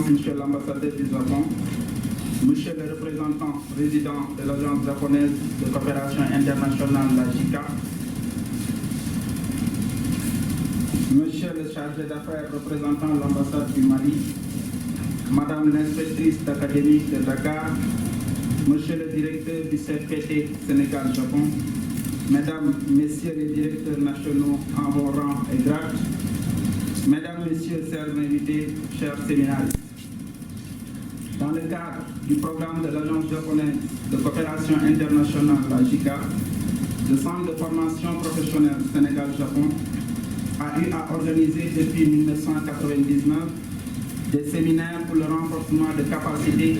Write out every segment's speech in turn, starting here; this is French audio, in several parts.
Monsieur l'ambassadeur du Japon, Monsieur le représentant résident de l'Agence japonaise de coopération internationale, la JICA, Monsieur le chargé d'affaires représentant l'ambassade du Mali, Madame l'inspectrice d'académie de Dakar, Monsieur le directeur du CFPT Sénégal-Japon, Mesdames, Messieurs les directeurs nationaux en vos rangs et grades, Mesdames, Messieurs, chers invités, chers séminaristes. Dans le cadre du programme de l'Agence japonaise de coopération internationale, la JICA, le Centre de formation professionnelle Sénégal-Japon a eu à organiser depuis 1999 des séminaires pour le renforcement de capacités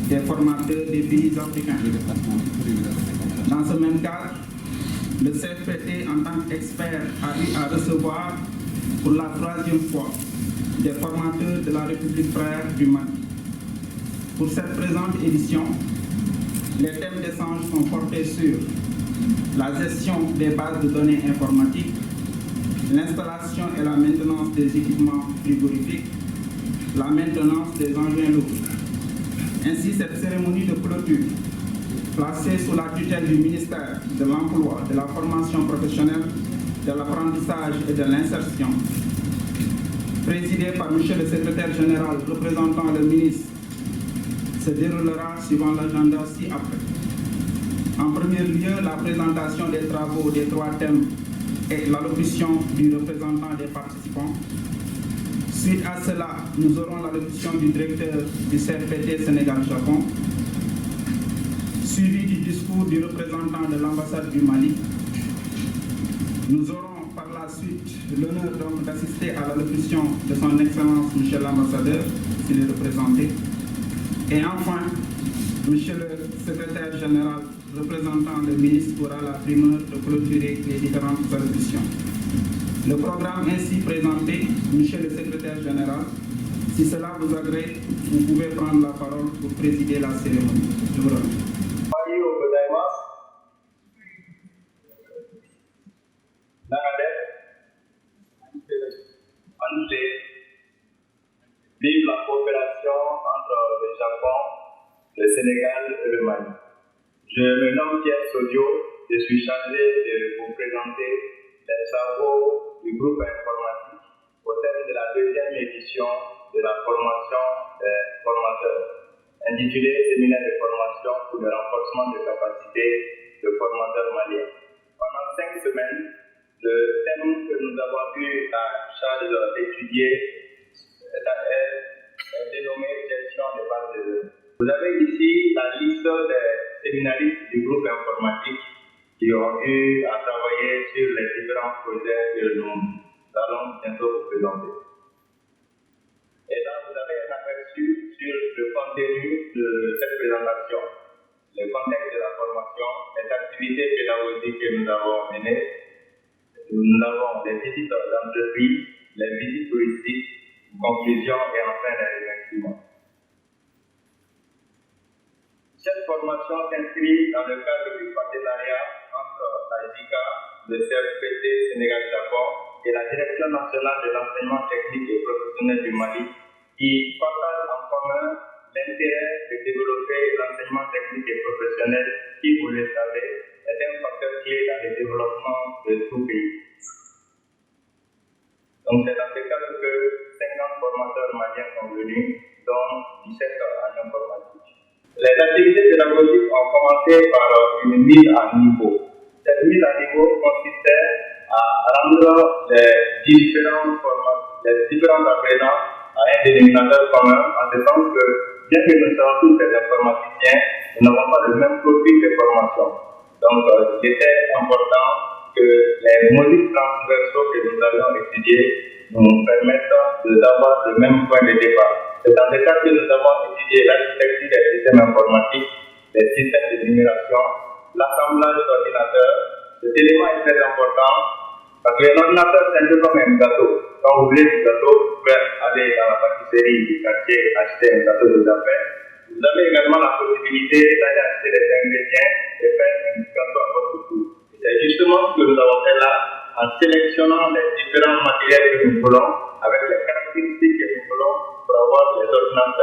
des formateurs des pays africains. Dans ce même cadre, le CFPT, en tant qu'expert, a eu à recevoir pour la 3e fois des formateurs de la République frère du Mali. Pour cette présente édition, les thèmes d'échange sont portés sur la gestion des bases de données informatiques, l'installation et la maintenance des équipements frigorifiques, la maintenance des engins lourds. Ainsi, cette cérémonie de clôture, placée sous la tutelle du ministère de l'Emploi, de la formation professionnelle, de l'apprentissage et de l'insertion, présidée par M. le secrétaire général représentant le ministre, se déroulera suivant l'agenda ci-après. En premier lieu, la présentation des travaux des 3 thèmes et l'allocution du représentant des participants. Suite à cela, nous aurons l'allocution du directeur du CFPT Sénégal-Japon, suivi du discours du représentant de l'ambassade du Mali. Nous aurons par la suite l'honneur donc d'assister à l'allocution de son Excellence Monsieur l'ambassadeur, s'il est représenté. Et enfin, Monsieur le secrétaire général représentant le ministre aura la primeur de clôturer les différentes allocutions. Le programme ainsi présenté, Monsieur le secrétaire général, si cela vous agrée, vous pouvez prendre la parole pour présider la cérémonie. Je vous remercie. Vive la coopération entre le Japon, le Sénégal et le Mali. Je me nomme Pierre Sodio, je suis chargé de vous présenter les travaux du groupe informatique au terme de la 2e édition de la formation des formateurs, intitulée Séminaire de formation pour le renforcement des capacités de formateurs maliens. Pendant 5 semaines, le thème que nous avons eu la charge d'étudier est dénommé gestion des bases de données. Vous avez ici la liste des séminaristes du groupe informatique qui ont eu à travailler sur les différents projets que nous allons bientôt vous présenter. Et là, vous avez un aperçu sur le contenu de cette présentation, le contexte de la formation, les activités pédagogiques que nous avons menées. Nous avons les visites d'entreprise, les visites touristiques, conclusion et enfin les remerciements. Cette formation s'inscrit dans le cadre du partenariat entre la JICA, le CFPT Sénégal-Japon et la Direction nationale de l'enseignement technique et professionnel du Mali, qui partagent en commun l'intérêt de développer l'enseignement technique et professionnel qui, vous le savez, est un facteur clé dans le développement de tout pays. Donc c'est dans ce cadre que 50 formateurs maliens sont venus, dont 17 en informatique. Les activités pédagogiques ont commencé par une mise à niveau. Cette mise à niveau consistait à rendre les différents apprenants à un dénominateur commun, en ce sens que, bien que nous soyons tous des informaticiens, nous n'avons pas le même profil de formation. Donc, il était important que les modules transversaux que nous avions étudiés nous permettent d'avoir le même point de départ. C'est dans ce cadre que nous avons étudié l'architecture des systèmes informatiques, les systèmes de numération, l'assemblage d'ordinateurs. Cet élément est très important parce que l'ordinateur, c'est un peu comme un gâteau. Quand vous voulez du gâteau, vous pouvez aller dans la pâtisserie du quartier acheter un gâteau de affaires. Vous avez également la possibilité d'aller acheter des ingrédients et faire un gâteau à votre tour. C'est justement ce que nous avons fait là, en sélectionnant les différents matériels que nous voulons, avec les caractéristiques que nous voulons pour avoir des ordinateurs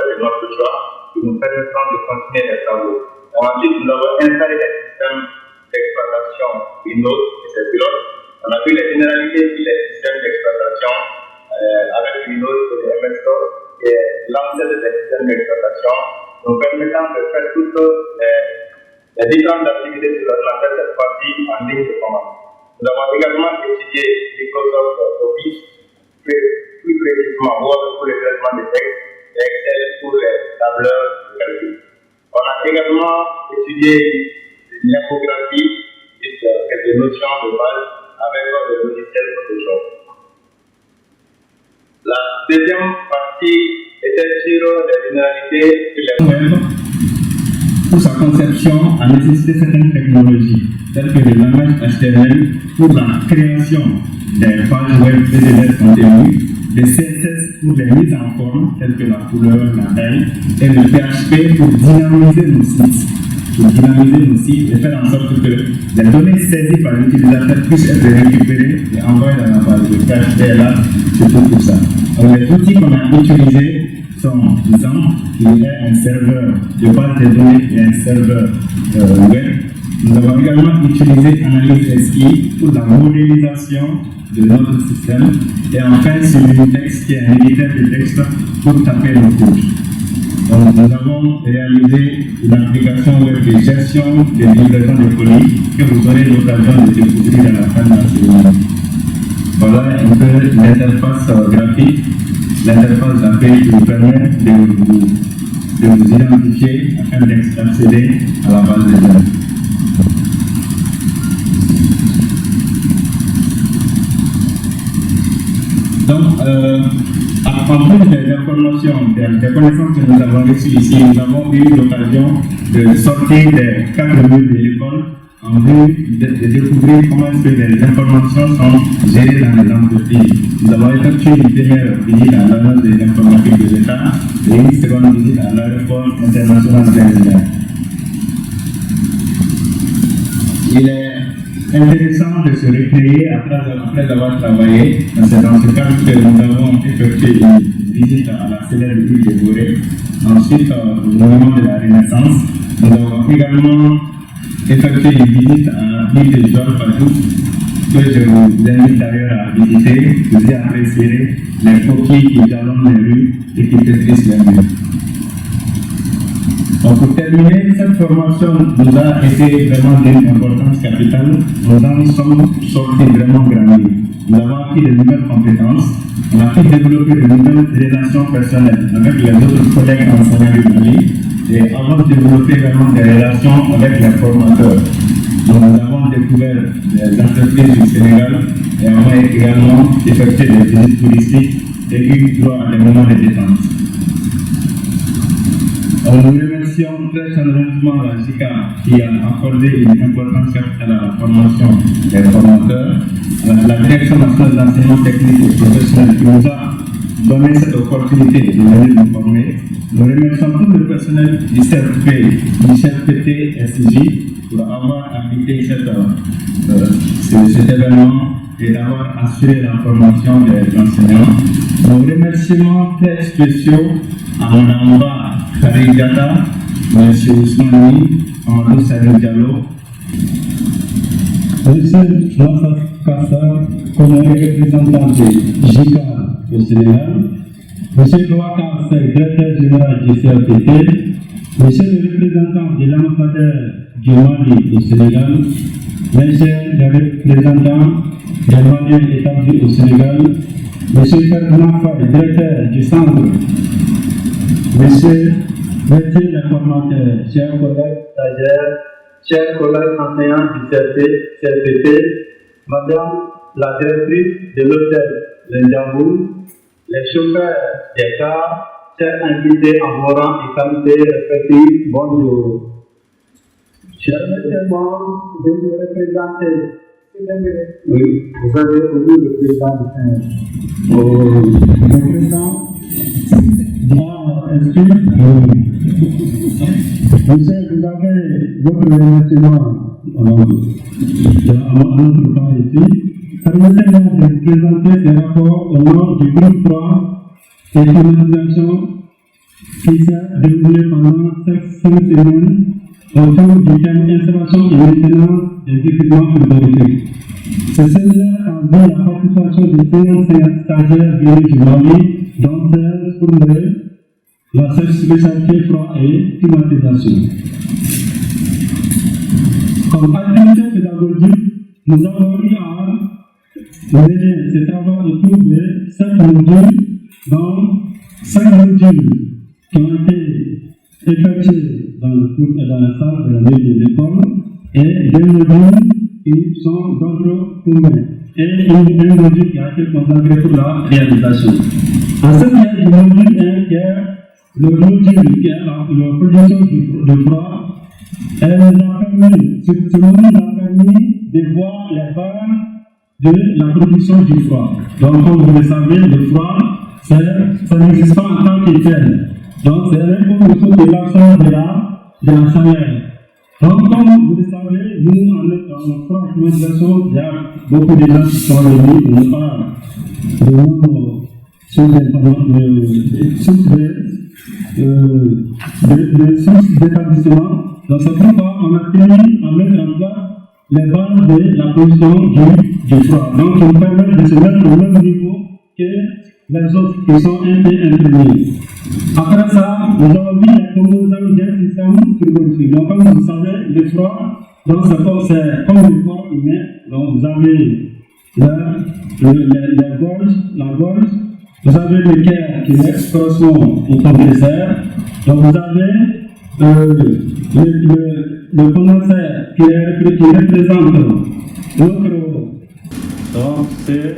Ensuite, nous avons installé des systèmes d'exploitation Windows et ses pilotes. On a vu les généralités sur les systèmes d'exploitation avec Windows et les MS-DOS et l'ensemble des systèmes d'exploitation nous permettant de faire toutes les différentes activités sur l'ordinateur, cette fois-ci en ligne de commande. Nous avons également étudié Microsoft Office, plus précisément Word pour le traitement des textes et Excel pour les tableurs de calcul. On a également étudié l'infographie, quelques notions de base avec le logiciel Photoshop. La deuxième partie était sur les généralités sur les web. Pour sa conception, a nécessité certaines technologies, telles que le langage HTML pour la création des pages web PDS contenues, le CSS pour les mises en forme, telles que la couleur, la taille, et le PHP pour dynamiser nos sites. Et faire en sorte que les données saisies par l'utilisateur puissent être récupérées et envoyées dans la base. Le PHP est là, c'est tout ça. Alors, les outils qu'on a utilisés sont, disons, il y a un serveur de base de données et un serveur web. Nous avons également utilisé Analyse SI pour la modélisation de notre système. Et enfin, Unitex qui est un éditeur de texte pour taper nos codes. Donc, nous avons réalisé une application web de gestion des livraisons de colis que vous aurez l'occasion de découvrir à la fin de la cérémonie. Voilà un peu l'interface graphique, l'interface d'API qui vous permet de vous identifier afin d'accéder à la base de données. Donc, en plus des informations, des connaissances que nous avons reçues ici, nous avons eu l'occasion de sortir des 4 murs de l'école en vue de découvrir comment est-ce que les informations sont gérées dans les entreprises. Nous avons effectué une première visite à l'agence des informatiques de l'État et une seconde visite à l'aéroport international d'Angleterre. Il est intéressant de se récréer après avoir travaillé. C'est dans ce cadre que nous avons effectué une visite à la célèbre ville de Gorée, ensuite au monument de la Renaissance. Nous avons également effectué une visite à l'île de Joal Fadou, que je vous invite d'ailleurs à visiter. Vous y apprécierez les coquilles qui jalonnent les rues et qui pétrissent les murs. Donc pour terminer, cette formation nous a été vraiment d'une importance capitale. Nous en sommes sortis vraiment grandis. Nous avons acquis de nouvelles compétences. On a pu développer de nouvelles relations personnelles avec les autres collègues enseignants du Mali et avons développé également des relations avec les formateurs. Donc nous avons découvert les entreprises du Sénégal et avons également effectué des visites touristiques et eu droit à des moments de détente. Nous remercions très chaleureusement la JICA qui a accordé une importance capitale à la formation des formateurs, la Direction nationale d'enseignement technique et professionnel qui nous a donné cette opportunité de venir nous former. Nous remercions tout le personnel du CFP, du CFPT SJ pour avoir appliqué cet événement et d'avoir assuré la formation des enseignants. Nos remerciements très spéciaux à Mme Kharijata, M. Ousmani, Amadou Salou Diallo, M. Massa Kassa, comme représentant de JICA au Sénégal, M. Kouaka, secrétaire général du CFPT, M. le représentant de l'ambassadeur du Mali au Sénégal, M. le représentant des Maliens établis au Sénégal, M. Ferdinand Faye, directeur du centre, Monsieur le formateur, chers collègues stagiaires, chers collègues enseignants du CFPT, Madame la directrice de l'hôtel L'Indjambou, les chauffeurs des cars, chers invités en vos rangs et qualités respectives, bonjour. Chers membres, je vous représenter. Oui, vous avez oublié le président le président. Monsieur, vous avez votre remerciement à notre part ici. Permettez-moi de présenter ces rapports au nom du groupe 3 et une organisation qui s'est déroulée pendant 5 semaines autour du thème installation et maintenance des équipements frigorifiques. Ce séminaire a vu la participation des 55 stagiaires venus du Mali, dont 16 pour la spécialité froid et climatisation. Comme activité pédagogique, nous avons eu à mener ces travaux autour de 5 modules, dont 5 modules qui ont été effectués dans la salle de la mairie de l'école et 2 modules qui sont d'ordre commun et un module qui a été consacré pour la réalisation. En ce qui est du module 1, qui est le module qui est la production du froid, ce module a permis de voir les bases de la production du froid. Donc, comme vous le savez, le froid, ça n'existe pas en tant que tel. Donc, c'est quelque chose de l'absence de la chaleur. Donc, comme vous le savez, nous, en notre climatisation, il y a beaucoup de gens qui sont venus, on n'a pas vraiment sources d'établissement. Donc, c'est pourquoi on a tenu à mettre en place les bases de la production du froid. Donc, on permet de se mettre au même niveau que les autres qui sont un peu imprégnés. Après ça, nous avons vu les composantes d'un système frigorifique. Donc, comme vous savez, le froid, c'est comme le corps humain. Donc, vous avez la gorge, vous avez le cœur qui correspond au compresseur. Donc, vous avez le condensateur qui représente notre. Donc, c'est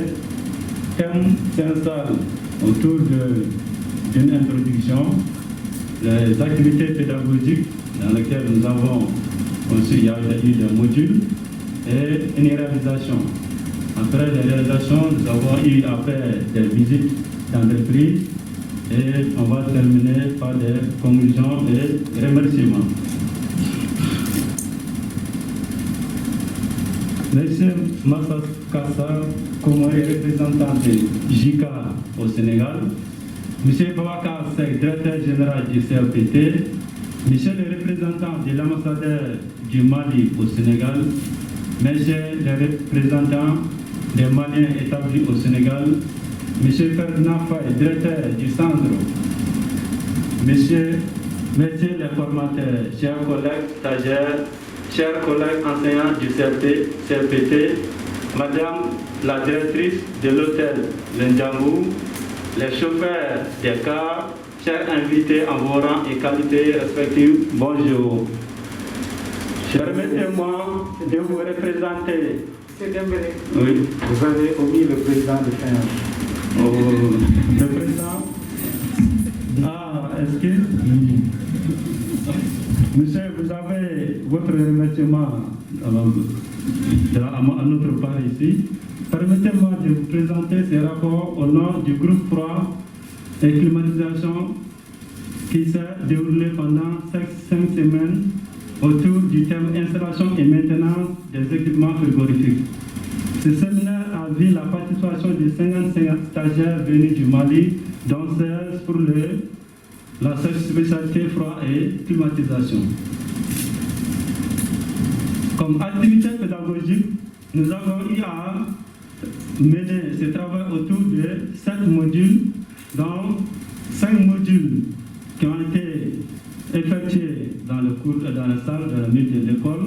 thème s'installe autour d'une introduction, les activités pédagogiques dans lesquelles nous avons conçu, il y a eu des modules et une réalisation. Après les réalisations, nous avons eu à faire des visites d'entreprise et on va terminer par des conclusions et remerciements. Monsieur Massa Kassa, comme représentant de JICA au Sénégal, Monsieur Babakar Seck, directeur général du CRPT, Monsieur le représentant de l'ambassadeur du Mali au Sénégal, Monsieur le représentant des Maliens établis au Sénégal, Monsieur Ferdinand Faye, directeur du centre, Messieurs les formateurs, chers collègues stagiaires, chers collègues enseignants du CRPT, Madame la directrice de l'hôtel Lendjangou, les chauffeurs des cars, chers invités en vos rangs et qualités respectives, bonjour. Permettez-moi de vous représenter. Monsieur Dembélé, Oui. vous avez omis le président de FENACH. Le président. Ah, est-ce que. Monsieur, vous avez votre remerciement à notre part ici. Permettez-moi de vous présenter ces rapports au nom du groupe froid et climatisation qui s'est déroulé pendant 5 semaines autour du thème installation et maintenance des équipements frigorifiques. Ce séminaire a vu la participation de 55 stagiaires venus du Mali, dont 16 pour la spécialité froid et climatisation. Comme activité pédagogique, nous avons eu à mener ce travail autour de 7 modules, dont 5 modules qui ont été effectués dans la salle de la mairie de l'école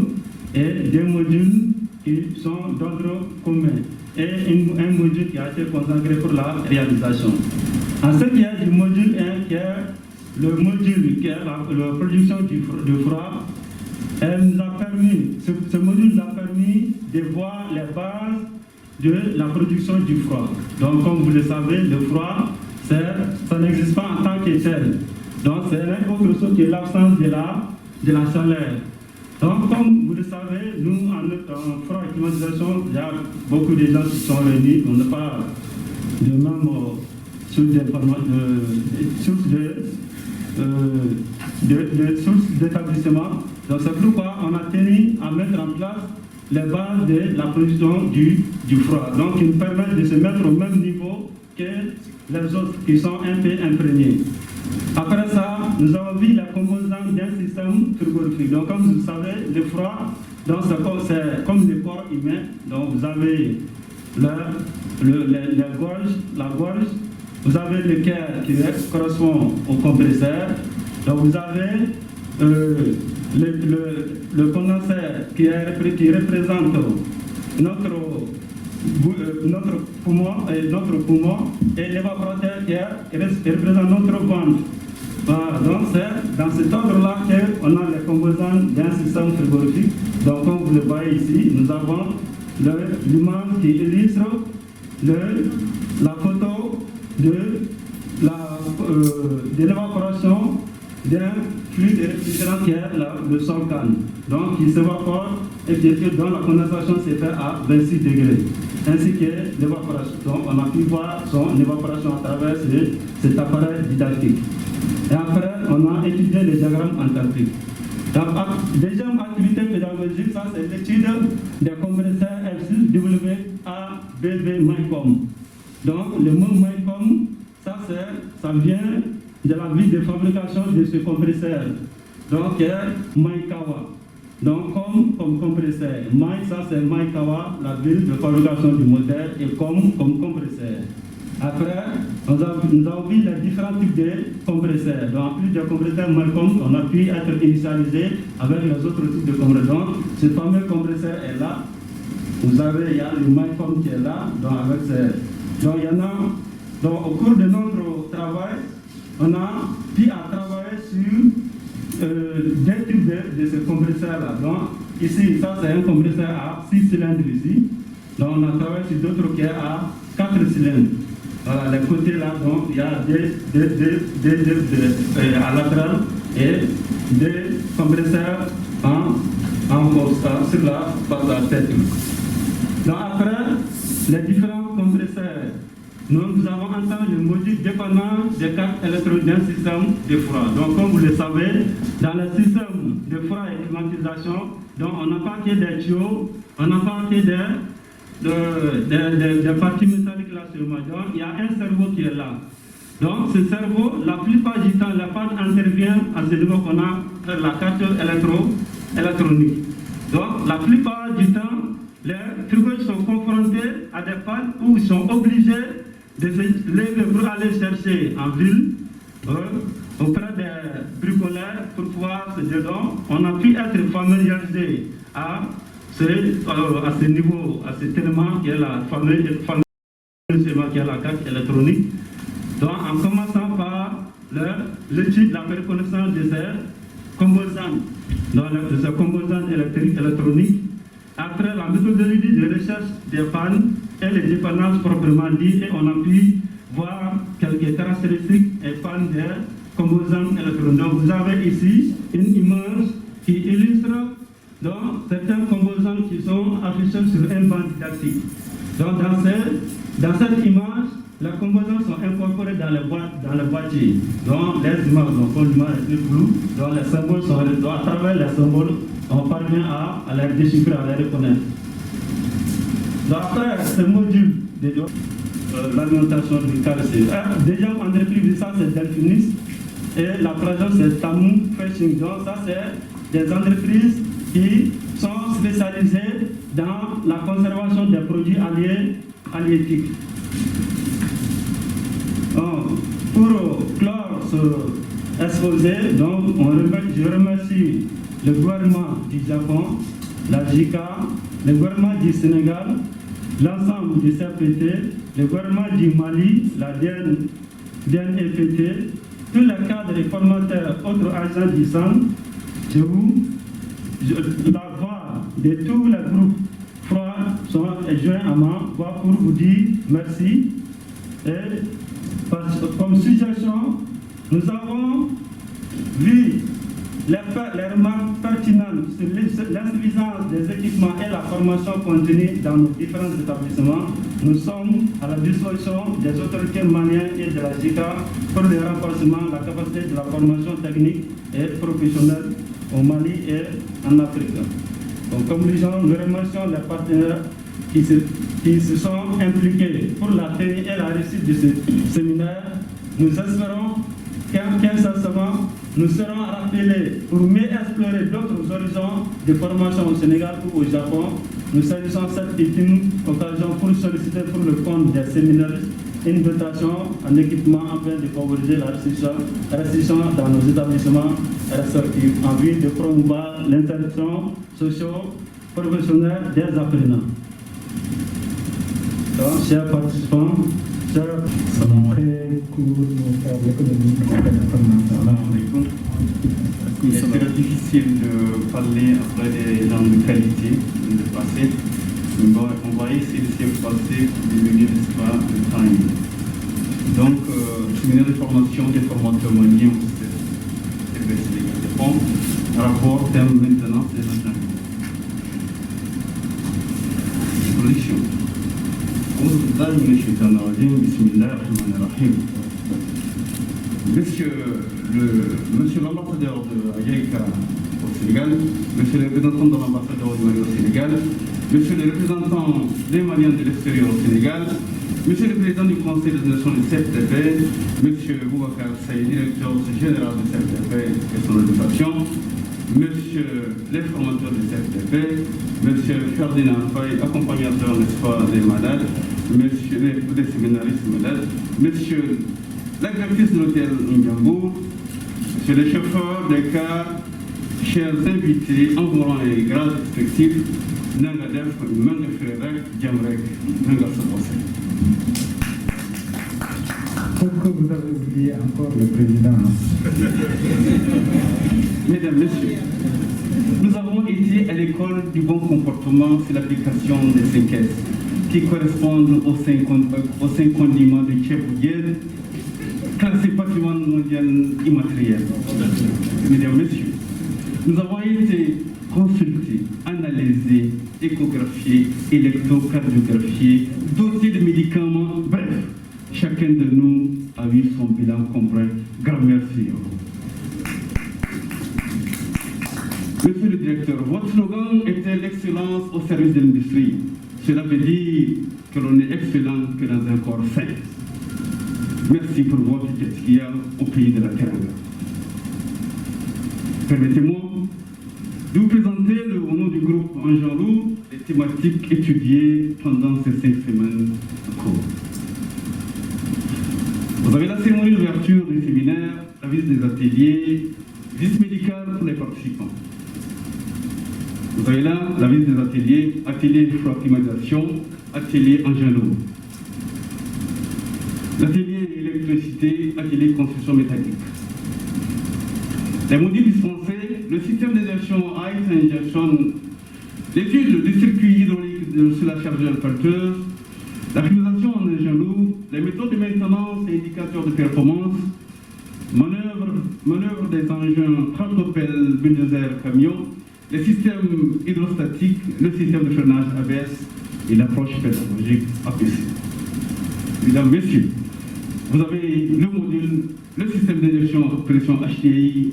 et 2 modules qui sont d'ordre commun et un module qui a été consacré pour la réalisation. En ce qui est du module 1, qui est le module qui est la production du froid, ce module nous a permis de voir les bases de la production du froid. Donc, comme vous le savez, le froid, ça n'existe pas en tant que tel. Donc, c'est autre chose que l'absence de la chaleur. Donc, comme vous le savez, nous, en froid et climatisation, il y a beaucoup de gens qui sont réunis. On n'a pas de même sources d'établissement. Donc, c'est pourquoi on a tenu à mettre en place les bases de la production du froid. Donc, qui nous permettent de se mettre au même niveau que les autres qui sont un peu imprégnés. Après ça, nous avons vu la composante d'un système frigorifique. Donc, comme vous le savez, le froid, c'est comme le corps humain. Donc, vous avez la gorge, vous avez le cœur qui correspond au compresseur. Donc, vous avez le condenseur qui représente notre poumon et l'évaporateur qui représente notre ventre. Voilà, donc c'est dans cet ordre-là qu'on a les composantes d'un système frigorifique. Donc comme vous le voyez ici, nous avons l'image qui illustre la photo de l'évaporation d'un fluide réfrigérant qui est le solcan. Donc il s'évapore et dont la condensation s'est faite à 26 degrés. Ainsi que l'évaporation. Donc on a pu voir son évaporation à travers cet appareil didactique. Et après, on a étudié les diagrammes enthalpiques. La deuxième activité pédagogique, ça c'est l'étude des compresseurs F6WABB MyCom. Donc le mot MyCom, ça vient de la ville de fabrication de ce compresseur. Donc Maikawa. Donc comme compresseur. Ça c'est Maikawa, la ville de fabrication du moteur, et comme compresseur. Après, nous avons vu les différents types de compresseurs. Donc, en plus des compresseurs MyCom, on a pu être initialisé avec les autres types de compresseurs. Donc, ce fameux compresseur est là. Il y a le MyCom qui est là. Donc, donc, il y en a. Donc, au cours de notre travail, on a pu travailler sur des types de ce compresseur-là. Donc, ici, ça c'est un compresseur à 6 cylindres ici. Donc, on a travaillé sur d'autres qui est à 4 cylindres. Voilà, les côtés là, donc il y a des à latéral et des compresseurs sur la tête. Donc après, les différents compresseurs, nous avons entendu le module dépendant des cartes électroniques d'un système de froid. Donc comme vous le savez, dans le système de froid et climatisation, donc on n'a pas que des tuyaux, on n'a pas que des parties métalliques là seulement. Donc il y a un cerveau qui est là. Donc ce cerveau, la plupart du temps, la panne intervient à ce niveau qu'on a la carte électronique. Donc la plupart du temps, les frigos sont confrontés à des pannes où ils sont obligés de se lever pour aller chercher en ville auprès des bricoleurs pour pouvoir se dire. Donc on a pu être familiarisé à ce niveau, à cet élément qui est la fameuse qui est la carte électronique. Donc en commençant par l'étude, la reconnaissance de ces composantes, électroniques. Après la méthodologie de recherche des pannes et les dépendances proprement dites, et on a pu voir quelques caractéristiques et pannes des composantes électroniques. Donc vous avez ici une image qui illustre donc certaines composantes qui sont affichées sur un banc didactique. Donc dans cette image, les composantes sont incorporées dans le boîtier. Donc les images, donc l'image est plus floue, donc les symboles sont donc, à travers les symboles, on parvient à les déchiffrer, à les reconnaître. Donc après ce module de l'alimentation du KRC, deuxième entreprise, ça c'est Delphinis, et la présence c'est Tamu Fishing. Donc ça c'est des entreprises qui sont spécialisées dans la conservation des produits halieutiques. Pour clore ce exposé, donc je remercie le gouvernement du Japon, la JICA, le gouvernement du Sénégal, l'ensemble du CPT, le gouvernement du Mali, la DNEPT, tous les cadres et formateurs, autres agents du centre. La voix de tous les groupes froids sont joints à ma voix pour vous dire merci. Et comme suggestion, nous avons vu les remarques pertinentes sur l'insuffisance des équipements et la formation contenue dans nos différents établissements. Nous sommes à la disposition des autorités maliennes et de la JICA pour le renforcement de la capacité de la formation technique et professionnelle au Mali et en Afrique. Donc, comme conclusion, nous remercions les partenaires qui se sont impliqués pour la tenue et la réussite de ce séminaire. Nous espérons qu'incessamment Nous serons rappelés pour mieux explorer d'autres horizons de formation au Sénégal ou au Japon. Nous saisissons cette ultime occasion pour solliciter pour le compte des séminaires une dotation en équipement afin de favoriser la restitution dans nos établissements respectifs en vue de promouvoir l'insertion socio-professionnelle des apprenants. Donc, chers participants, chers très court pour faire l'économie de c'est très difficile de parler après des gens de qualité, de passer. On va essayer de se passer pour diminuer l'espace de temps. Donc, séminaire de formation des formateurs maliens au CBS Sénégal de Fonds, rapport thème maintenance des agents. Solution. Monsieur l'ambassadeur de Aïeka au Sénégal, monsieur le représentant de l'ambassadeur du Mali au Sénégal, monsieur le représentant des Maliens de l'extérieur au Sénégal, monsieur le président du Conseil des Nations du CFDP, monsieur Boubacar Saïd, directeur général du CFDP et son organisation, monsieur les formateurs du CFDP, monsieur Ferdinand Faye, accompagnateur des malades, monsieur les séminaristes malades, monsieur la directrice de l'hôtel Ndiambour, monsieur le chauffeur des cars, chers invités, environs et grades respectifs, Nangadef, Mangafrerek, Djamrek, Nangasabose. Pourquoi vous avez oublié encore le président? Mesdames, Messieurs, nous avons été à l'école du bon comportement sur l'application des 5 S qui correspondent aux 5 condiments de Tchèvoudienne, classé patrimoine mondial immatériel. Mesdames, Messieurs, nous avons été consultés, analysés, échographiés, électrocardiographiés, dotés de médicaments, bref, chacun de nous a eu son bilan complet. Grand merci à vous. Monsieur le directeur, votre slogan était l'excellence au service de l'industrie. Cela veut dire que l'on est excellent que dans un corps sain. Merci pour votre gaspillage au pays de la Terre. Permettez-moi de vous présenter au nom du groupe Angelou les thématiques étudiées pendant ces 5 semaines de cours. Vous avez la cérémonie d'ouverture du séminaire, la visite des ateliers, visite médicale pour les participants. Vous avez là la visite des ateliers, atelier de climatisation, atelier Angelou. L'atelier électricité, atelier construction métallique. Les modules dispensés, le système d'injection Ice Injection, l'étude du circuit hydraulique sur la chargeuse pelleteuse, la climatisation en engin lourd, les méthodes de maintenance et indicateurs de performance, manœuvre des engins tractopelles, bulldozer, camions, les systèmes hydrostatiques, le système de freinage ABS et l'approche pédagogique APC. Mesdames, Messieurs, vous avez le module, le système d'injection pression HDI,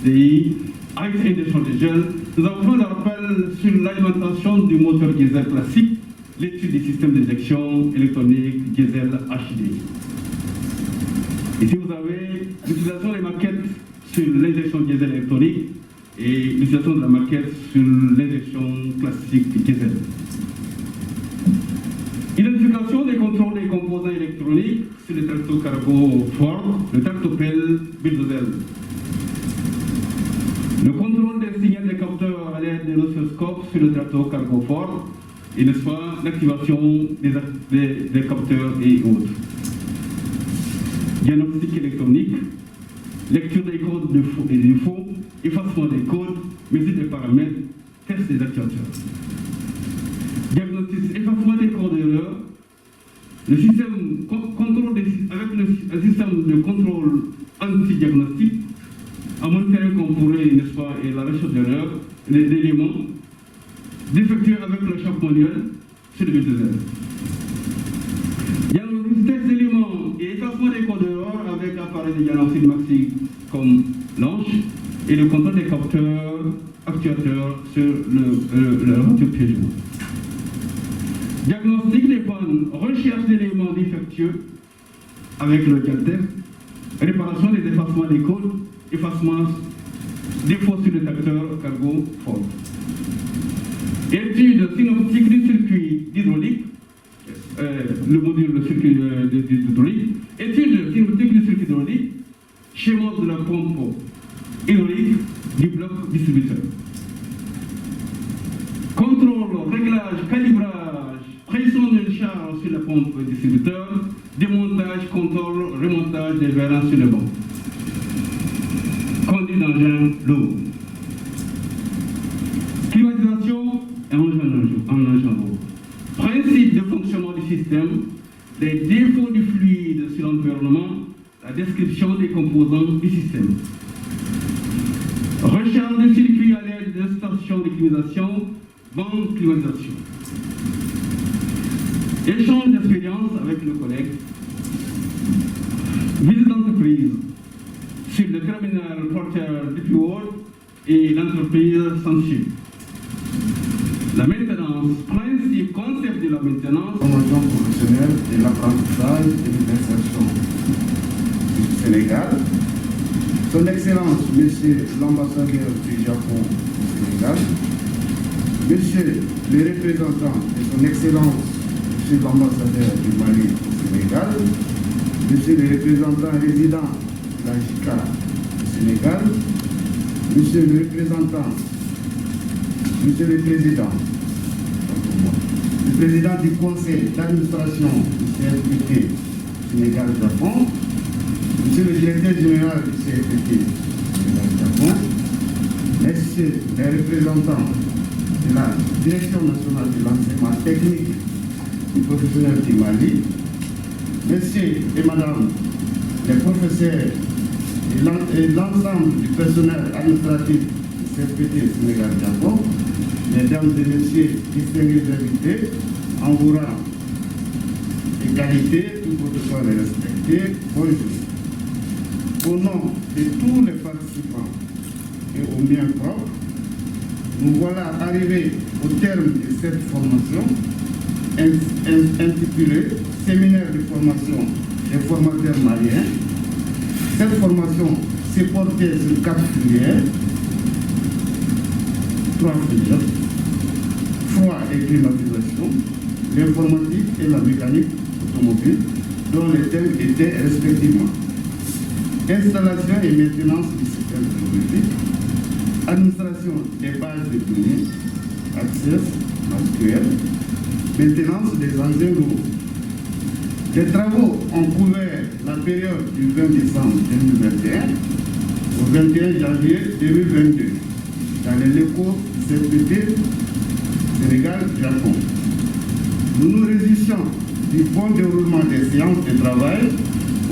Ice Injection de gel. Nous avons fait le rappel sur l'alimentation du moteur diesel classique, l'étude des systèmes d'injection électronique diesel HDI. Ici, vous avez l'utilisation des maquettes sur l'injection diesel électronique et l'utilisation de la maquette sur l'injection classique diesel. Identification des contrôles des composants électroniques sur le tracto-cargo Ford, le tractopelle bulldozer. Le contrôle des signaux des capteurs à l'aide de l'oscilloscope sur le tracto-cargo Ford et n'est-ce pas l'activation des capteurs et autres. Diagnostic électronique, lecture des codes de faux et des faux, effacement des codes, mesure des paramètres, test des actuateurs. Diagnostic, effacement des codes d'erreur, le système contrôle avec le système de contrôle anti-diagnostic, à monitorer qu'on pourrait, n'est-ce pas, et la recherche d'erreur, les éléments défectueux avec le champ manuel sur le bulldozer. Diagnostic des éléments et effacement des codes d'erreur avec l'appareil de diagnostic maxi comme l'anche et le contrôle des capteurs actuateurs sur le voiture Peugeot. Diagnostic des pannes, recherche d'éléments défectueux avec le caltech, réparation des effacements des codes effacement des faux sur le tracteur cargo Ford. Étude synoptique du circuit hydraulique, le module de circuit hydraulique, étude synoptique du circuit hydraulique, schéma de la pompe hydraulique du bloc distributeur. Contrôle, réglage, calibrage, pression de charge sur la pompe distributeur, démontage, contrôle, remontage des vérins sur le banc. Conduite d'engin lourd. Climatisation et engin lourd. Principe de fonctionnement du système, les défauts du fluide sur l'environnement, la description des composants du système. Recharge de circuit à l'aide de stations de climatisation, banque climatisation. Échange d'expérience avec le collègue. Visite d'entreprise sur le terminal porteur depuis World et l'entreprise sensible. La maintenance, principe, concept de la maintenance. Formation professionnelle et l'apprentissage et l'insertion du Sénégal. Son Excellence, Monsieur l'ambassadeur du Japon au Sénégal, Monsieur le représentant de Son Excellence, Monsieur l'ambassadeur du Mali au Sénégal, Monsieur le représentant résident de la JICA au Sénégal, Monsieur le représentant, Monsieur le Président, le Président du Conseil d'administration du CFPT Sénégal-Japon, Monsieur le Directeur général du CFPT Sénégal-Japon, Messieurs les représentants de la Direction nationale de l'enseignement technique et professionnel du Mali, Messieurs et Madame les professeurs et l'ensemble du personnel administratif du CFPT Sénégal-Japon, Mesdames et Messieurs distingués invités, en vous rang et qualité, tout protocole est respecté, bonjour. Au nom de tous les participants et au mien propre, nous voilà arrivés au terme de cette formation intitulée Séminaire de formation des formateurs maliens. Cette formation s'est portée sur 4 filières, 3 filières, froid et climatisation, l'informatique et la mécanique automobile, dont les thèmes étaient respectivement installation et maintenance du système technologique, administration des bases de données, access, SQL, maintenance des engins lourds. Les travaux ont couvert la période du 20 décembre 2021 au 21 janvier 2022 dans les locaux CFPT Sénégal-Japon. Nous nous réjouissons du bon déroulement des séances de travail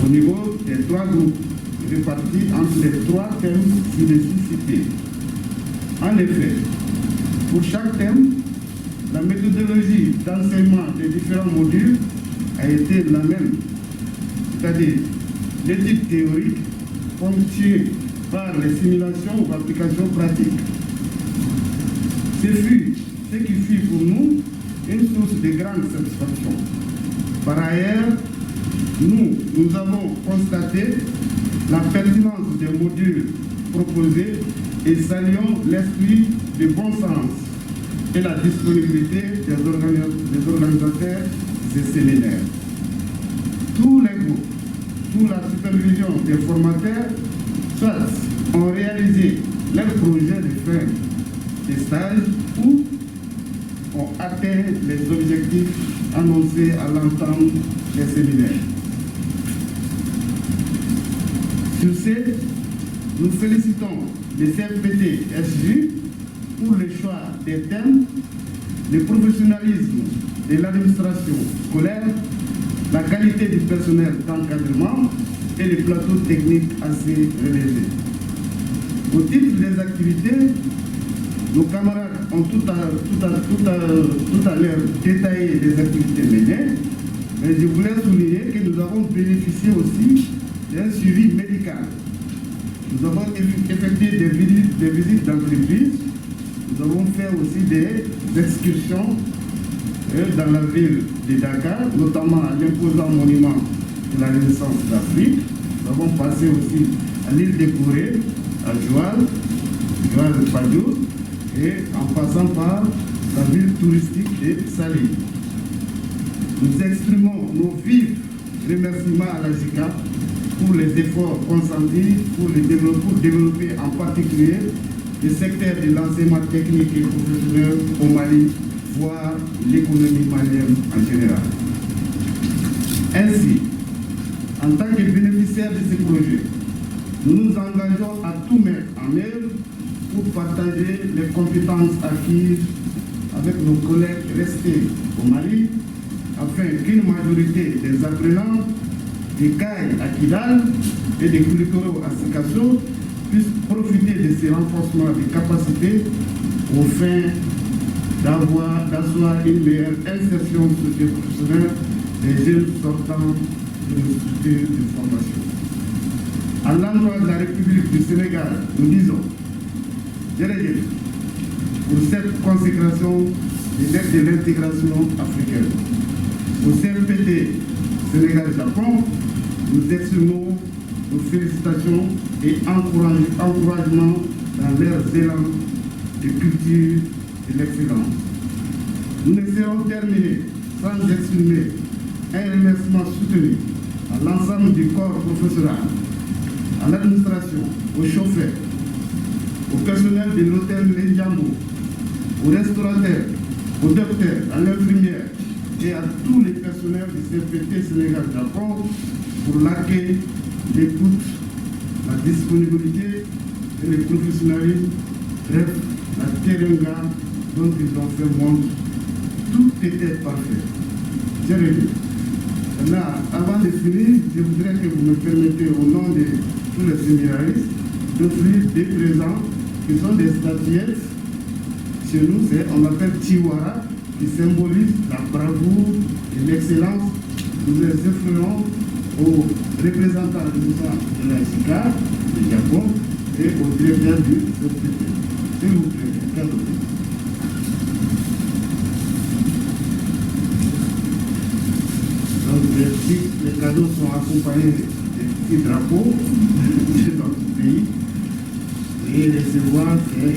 au niveau des 3 groupes répartis entre les 3 thèmes ci-dessus cités. En effet, pour chaque thème, la méthodologie d'enseignement des différents modules a été la même, c'est-à-dire l'étude théorique ponctuée par les simulations ou applications pratiques. Ce qui fut pour nous une source de grande satisfaction. Par ailleurs, nous avons constaté la pertinence des modules proposés et saluons l'esprit de bon sens et la disponibilité des organisateurs de ces séminaires. Tous les groupes, sous la supervision des formateurs, soit ont réalisé leur projet de fin des stages ou ont atteint les objectifs annoncés à l'entame des séminaires. Sur ce, nous félicitons le CFPT SJ pour le choix des thèmes, le professionnalisme de l'administration scolaire, la qualité du personnel d'encadrement et les plateaux techniques assez relevés. Au titre des activités, nos camarades ont tout à l'heure détaillé les activités menées, mais je voulais souligner que nous avons bénéficié aussi d'un suivi médical. Nous avons effectué des visites d'entreprise, nous avons fait aussi des excursions dans la ville de Dakar, notamment à l'imposant monument de la Renaissance d'Afrique. Nous avons passé aussi à l'île de Gorée, à Joal de Padio, et en passant par la ville touristique de Salé. Nous exprimons nos vifs remerciements à la JICA pour les efforts consentis pour développer en particulier le secteur de l'enseignement technique et professionnel au Mali, voire l'économie malienne en général. Ainsi, en tant que bénéficiaires de ce projet, nous nous engageons à tout mettre en œuvre pour partager les compétences acquises avec nos collègues restés au Mali, afin qu'une majorité des apprenants des CAI à Kidal et des Koulikoro à Sikasso puissent profiter de ces renforcements de capacités au fin d'asseoir une meilleure insertion socio-professionnelle des jeunes sortants de nos structures de formation. À l'endroit de la République du Sénégal, nous disons Djerejef pour cette consécration de l'intégration africaine. Au CNPT Sénégal-Japon, nous exprimons nos félicitations et encouragements dans leurs élans de culture et d'excellence. Nous ne serons terminés sans exprimer un remerciement soutenu à l'ensemble du corps professoral, à l'administration, aux chauffeurs, au personnel de l'hôtel Lendiambo, aux restaurateurs, aux docteurs, à l'infirmière et à tous les personnels du CNPT Sénégal-Japon pour l'accueil, l'écoute, la disponibilité et le professionnalisme, bref, la terenga dont ils ont fait montre. Tout était parfait. J'ai réglé. Là, avant de finir, je voudrais que vous me permettez, au nom de tous les séminaristes, d'offrir des présents qui sont des statuettes. Chez nous, on appelle Chiwara, qui symbolise la bravoure et l'excellence. Nous les offrirons aux représentants de la JICA, du Japon, et au directeur du CNPT. S'il vous plaît, cadeau. Donc, les cadeaux sont accompagnés des petits drapeaux de notre pays. Et recevoir, c'est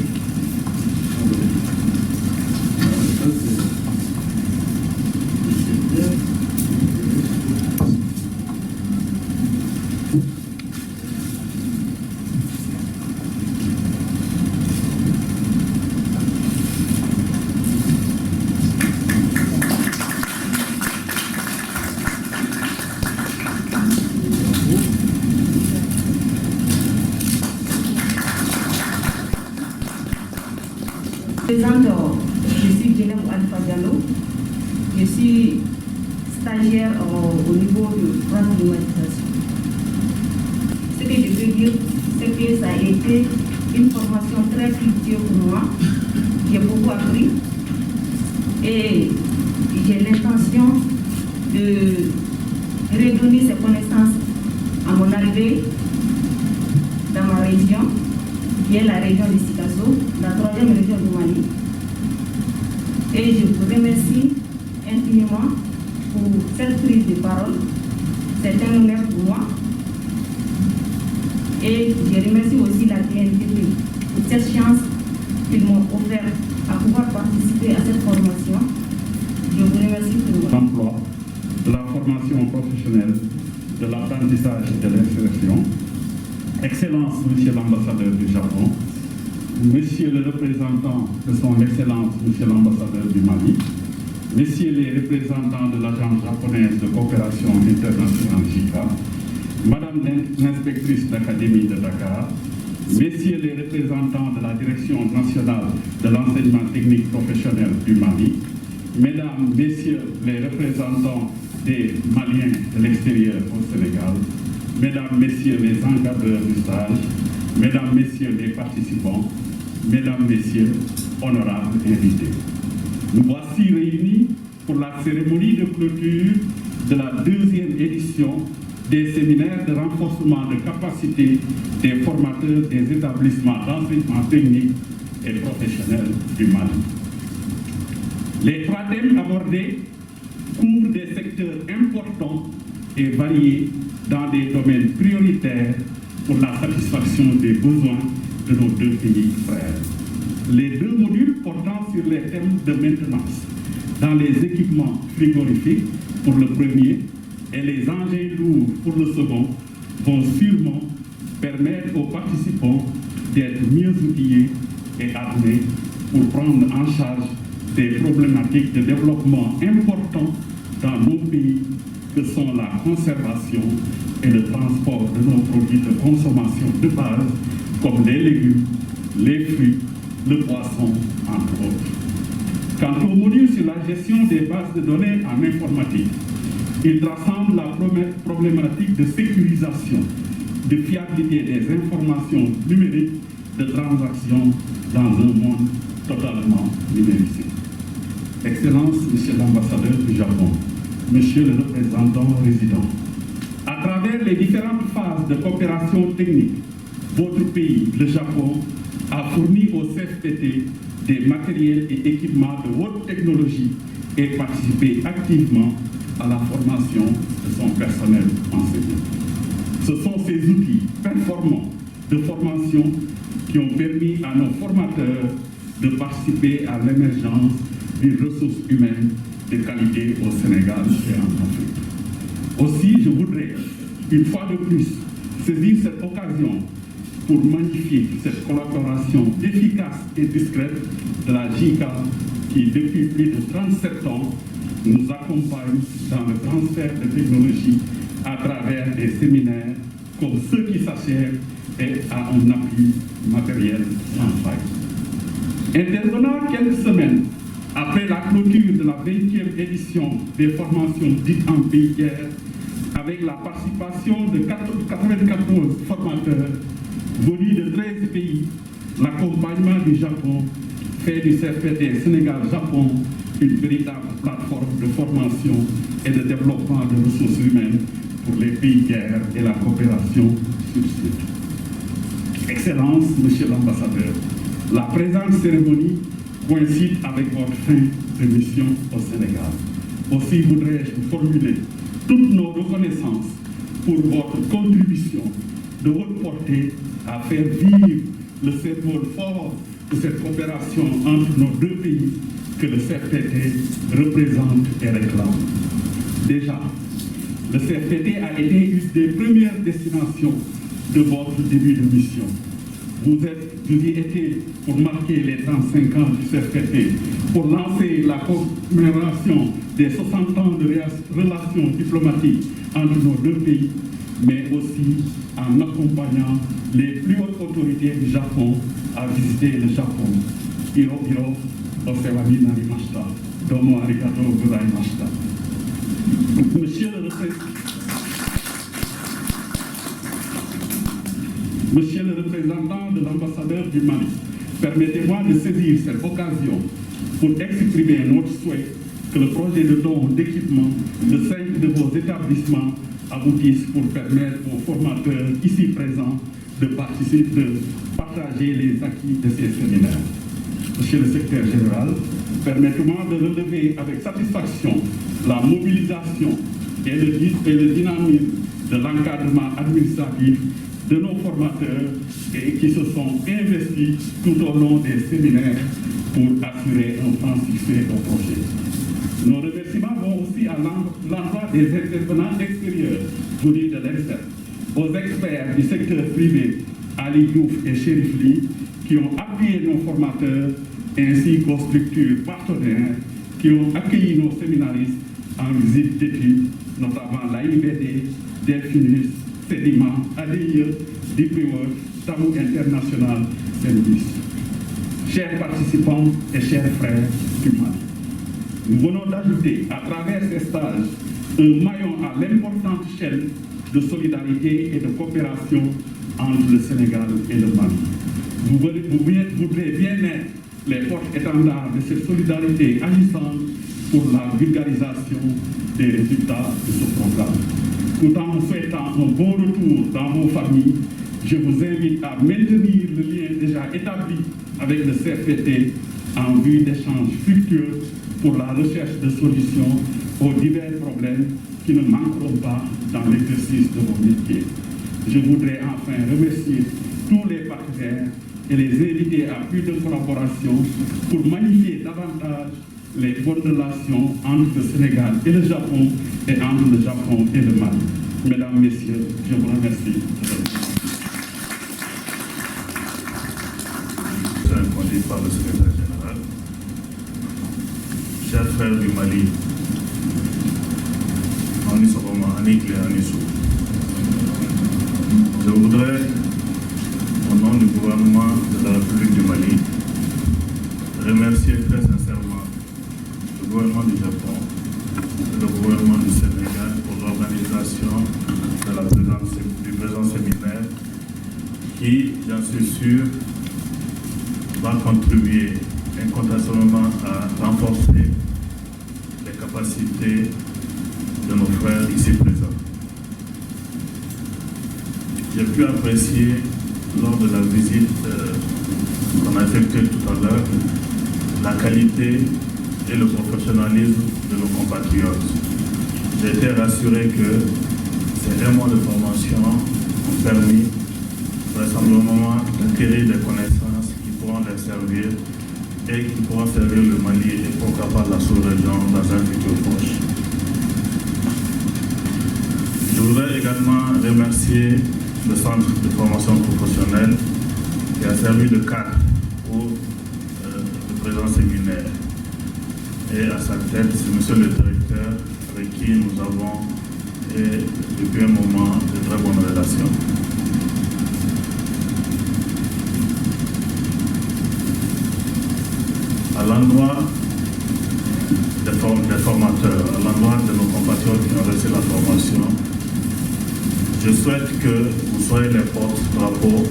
Je suis Djenem Alpha Diallo. Je suis stagiaire au niveau de droit de l'humanisation. Ce que je veux dire, c'est que ça a été une formation très fructueuse pour moi. J'ai beaucoup appris et j'ai l'intention de redonner ces connaissances à mon arrivée dans ma région, qui est la région de Sikasso, la 3e région du Mali. Et je vous remercie infiniment pour cette prise de parole. C'est un honneur pour moi. Et je remercie aussi la TNTP pour cette chance qu'ils m'ont offert à pouvoir participer à cette formation. Je vous remercie pour l'emploi, de la formation professionnelle, de l'apprentissage et de l'insertion. Excellence, Monsieur l'ambassadeur du Japon, Monsieur le représentant de son Excellence, Monsieur l'ambassadeur du Mali, Messieurs les représentants de l'Agence japonaise de coopération internationale JICA, Madame l'inspectrice d'Académie de Dakar, Messieurs les représentants de la Direction nationale de l'enseignement technique professionnel du Mali, Mesdames, Messieurs les représentants des Maliens de l'extérieur au Sénégal, Mesdames, Messieurs les encadreurs du stage, Mesdames, Messieurs les participants, Mesdames, Messieurs, honorables invités. Nous voici réunis pour la cérémonie de clôture de la 2e édition des séminaires de renforcement de capacité des formateurs des établissements d'enseignement technique et professionnel du Mali. Les 3 thèmes abordés couvrent des secteurs importants et variés dans des domaines prioritaires pour la satisfaction des besoins de nos deux pays frères. Les deux modules portant sur les thèmes de maintenance dans les équipements frigorifiques pour le premier et les engins lourds pour le second vont sûrement permettre aux participants d'être mieux outillés et armés pour prendre en charge des problématiques de développement importants dans nos pays que sont la conservation et le transport de nos produits de consommation de base comme les légumes, les fruits, le poisson, entre autres. Quant au module sur la gestion des bases de données en informatique, il rassemble la problématique de sécurisation, de fiabilité des informations numériques de transactions dans un monde totalement numérisé. Excellence, Monsieur l'ambassadeur du Japon, Monsieur le représentant résident, à travers les différentes phases de coopération technique, votre pays, le Japon, a fourni au CFPT des matériels et équipements de haute technologie et participé activement à la formation de son personnel enseignant. Ce sont ces outils performants de formation qui ont permis à nos formateurs de participer à l'émergence des ressources humaines de qualité au Sénégal et en Afrique. Aussi, je voudrais, une fois de plus, saisir cette occasion pour magnifier cette collaboration efficace et discrète de la JICA qui, depuis plus de 37 ans, nous accompagne dans le transfert de technologies à travers des séminaires comme ceux qui s'achèvent et à un appui matériel sans faille. Intervenant quelques semaines après la clôture de la 20e édition des formations dites en pays tiers, avec la participation de 94 formateurs venus de 13 pays, l'accompagnement du Japon fait du CFPT Sénégal-Japon une véritable plateforme de formation et de développement de ressources humaines pour les pays tiers et la coopération sur site. Excellence, Monsieur l'ambassadeur, la présente cérémonie coïncide avec votre fin de mission au Sénégal. Aussi voudrais-je vous formuler toutes nos reconnaissances pour votre contribution de haute portée à faire vivre le symbole fort de cette coopération entre nos deux pays que le CFPT représente et réclame. Déjà, le CFPT a été une des premières destinations de votre début de mission. Vous y étiez pour marquer les 35 ans du CFPT, pour lancer la commémoration des 60 ans de relations diplomatiques entre nos deux pays, mais aussi en accompagnant les plus hautes autorités du Japon à visiter le Japon. Hiro hiro osewani narimashita. Domo arigatou gozaimashita. Monsieur le représentant de l'ambassadeur du Mali, permettez-moi de saisir cette occasion pour exprimer notre souhait que le projet de don d'équipement de 5 de vos établissements aboutisse pour permettre aux formateurs ici présents de participer, de partager les acquis de ces séminaires. Monsieur le secrétaire général, permettez-moi de relever avec satisfaction la mobilisation et le dynamisme de l'encadrement administratif de nos formateurs et qui se sont investis tout au long des séminaires pour assurer un franc succès au projet. Nos remerciements vont aussi à l'endroit des intervenants extérieurs venus de l'ENSEP, aux experts du secteur privé, Ali Diouf et Chérif Ly, qui ont appuyé nos formateurs, ainsi qu'aux structures partenaires qui ont accueilli nos séminaristes en visite d'études, notamment l'AIBD, Delphinus, Sédiment, ADIE, DPWORK, Tamu International, Service. Chers participants et chers frères du Mali, nous venons d'ajouter à travers ces stages un maillon à l'importante chaîne de solidarité et de coopération entre le Sénégal et le Mali. Vous voudrez bien être les porte-étendards de cette solidarité agissante pour la vulgarisation des résultats de ce programme. Tout en vous souhaitant un bon retour dans vos familles, je vous invite à maintenir le lien déjà établi avec le CFPT en vue d'échanges fructueux pour la recherche de solutions aux divers problèmes qui ne manqueront pas dans l'exercice de vos métiers. Je voudrais enfin remercier tous les partenaires et les inviter à plus de collaboration pour magnifier davantage les bonnes relations entre le Sénégal et le Japon et entre le Japon et le Mali. Mesdames, Messieurs, je vous remercie. Conduit par le secrétaire général. Chers frères du Mali, je voudrais, au nom du gouvernement de la République du Mali, remercier très sincèrement le gouvernement du Japon et le gouvernement du Sénégal pour l'organisation du présent séminaire qui, j'en suis sûr, va contribuer incontestablement à renforcer les capacités de nos frères ici présents. J'ai pu apprécier lors de la visite qu'on a effectuée tout à l'heure la qualité et le professionnalisme de nos compatriotes. J'ai été rassuré que ces 1 mois de formation ont permis vraisemblablement d'acquérir des connaissances qui pourront les servir et qui pourront servir le Mali et pourquoi pas la sous-région dans un futur proche. Je voudrais également remercier le centre de formation professionnelle qui a servi de cadre pour le présent séminaire. Et à sa tête, c'est monsieur le directeur avec qui nous avons depuis un moment de très bonnes relations. À l'endroit des formateurs, à l'endroit de nos compatriotes qui ont reçu la formation, je souhaite que vous soyez les porte-drapeaux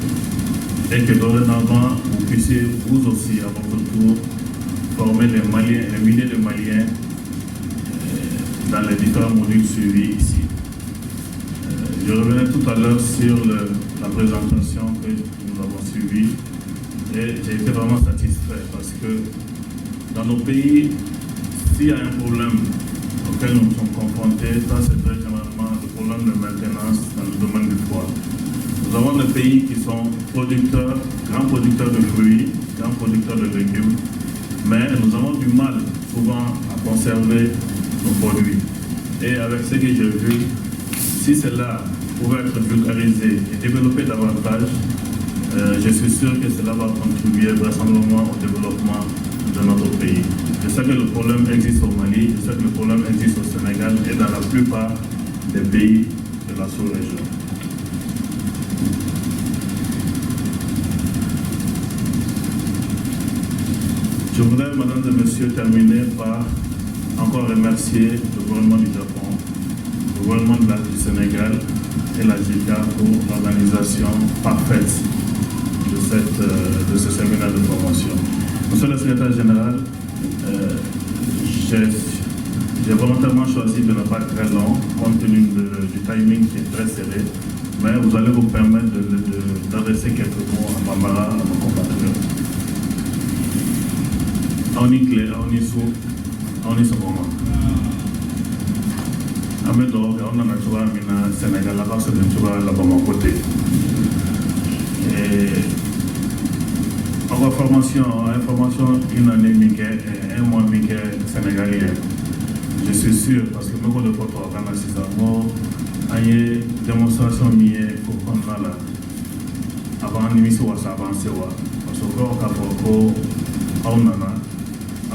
et que dorénavant vous puissiez vous aussi à votre tour former les Maliens, les milliers de Maliens dans les différents modules suivis ici. Je revenais tout à l'heure sur la présentation que nous avons suivie et j'ai été vraiment satisfait parce que dans nos pays, s'il y a un problème auquel nous sommes confrontés, ça c'est très généralement le problème de maintenance dans le domaine du foie. Nous avons des pays qui sont producteurs, grands producteurs de fruits, grands producteurs de légumes, mais nous avons du mal souvent à conserver nos produits. Et avec ce que j'ai vu, si cela pouvait être vulgarisé et développé davantage, je suis sûr que cela va contribuer vraisemblablement au développement de notre pays. Je sais que le problème existe au Mali, je sais que le problème existe au Sénégal et dans la plupart des pays de la sous-région. Je voudrais, mesdames et messieurs, terminer par encore remercier le gouvernement du Japon, le gouvernement du Sénégal et la JICA pour l'organisation parfaite de ce séminaire de formation. Monsieur le secrétaire général, j'ai volontairement choisi de ne pas être très long, compte tenu du timing qui est très serré, mais vous allez vous permettre d'adresser quelques mots à Bambara, à nos compatriotes. Aonikle, Aonisu, Aonisoboma. Amedo, on a trouvé mina Sénégal, la base de trouver la Bama côté. En formation, une année, un mois, sénégalien. Je suis sûr, parce que nous avons le photo à il y a une démonstration pour qu'on a là. Avant l'émission, on s'est avancé. Parce que quand on a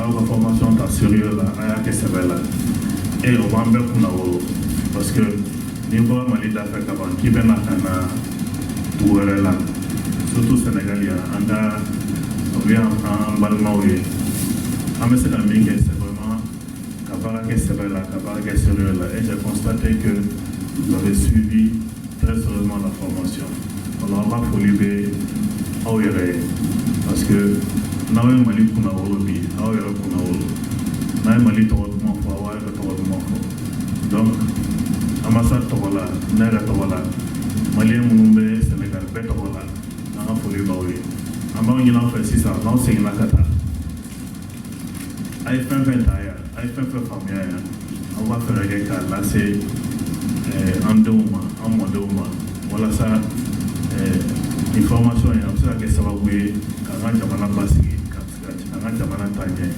une formation sérieuse là, et on va en faire parce que nous avons un d'Afrique avant qui vient pour là. Surtout Sénégalais, on vient en Balmaoué. C'est vraiment et j'ai constaté que vous avez suivi très sérieusement la formation. Alors on va vous libérer parce que nous avons Mali pour donc, Amasa Togola, Nera Togola, Malien Moumbe, Sénégal, Betogola, Nana Folie Baoui. Amang Yinan fait 6 ans, non, c'est une Nakata. Aïe fin taille, aïe fin famille, on va faire un gars là, c'est en 2 mois, en moins 2 mois. voilà ça information et ça que ça va vous quand jamana basiki quand jamana tanye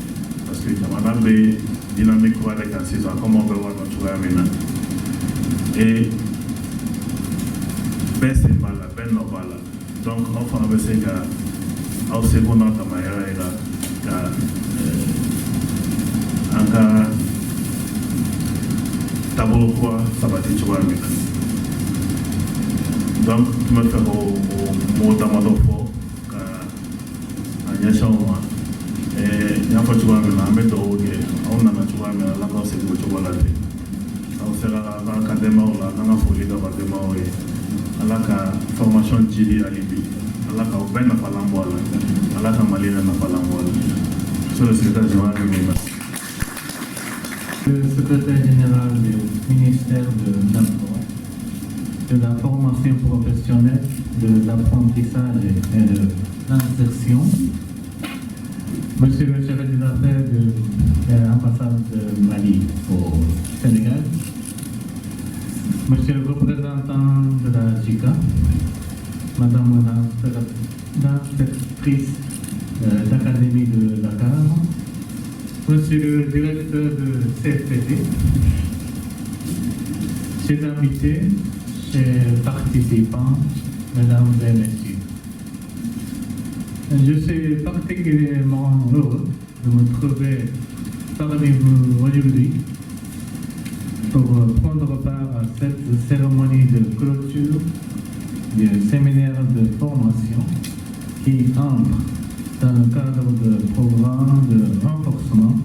parce que jamana be dynamique avec la saison comme on peut voir notre choix maintenant et baisse bala ben no bala donc enfin avec ces gars au second dans ta manière et là encore tableau quoi ça va te choix maintenant donc tu me fais au mot d'amado fort à Nyashawa et n'a pas tu vois maintenant mais donc on a tu vois mais là quand c'est pour tu vois là on sera dans l'académie ou là dans la folie de l'académie et à la formation Jili à Libye à la ben na palambola à la Malina na palambola sur le secrétaire général le secrétaire général du ministère de l'Emploi, de la formation professionnelle, de l'apprentissage et de l'insertion, Monsieur le chef des affaires de l'ambassade de Mali au Sénégal, Monsieur le représentant de la JICA, Madame l'inspectrice d'Académie de Dakar, Monsieur le directeur de CFPT, chers invités, chers participants, Mesdames et Messieurs. Je suis particulièrement heureux de me trouver parmi vous aujourd'hui pour prendre part à cette cérémonie de clôture du séminaire de formation qui entre dans le cadre de programme de renforcement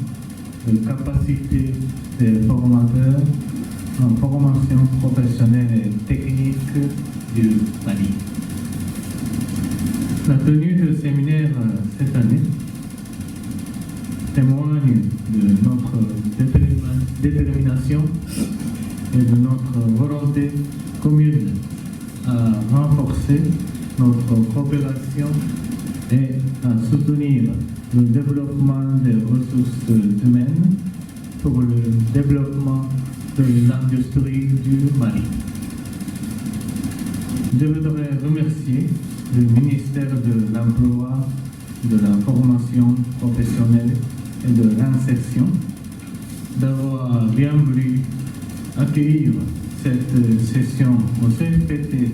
de capacité des formateurs en formation professionnelle et technique du Mali. La tenue de séminaire cette année témoigne de notre détermination et de notre volonté commune à renforcer notre coopération et à soutenir le développement des ressources humaines pour le développement de l'industrie du Mali. Je voudrais remercier le ministère de l'Emploi, de la formation professionnelle et de l'insertion d'avoir bien voulu accueillir cette session au CFPT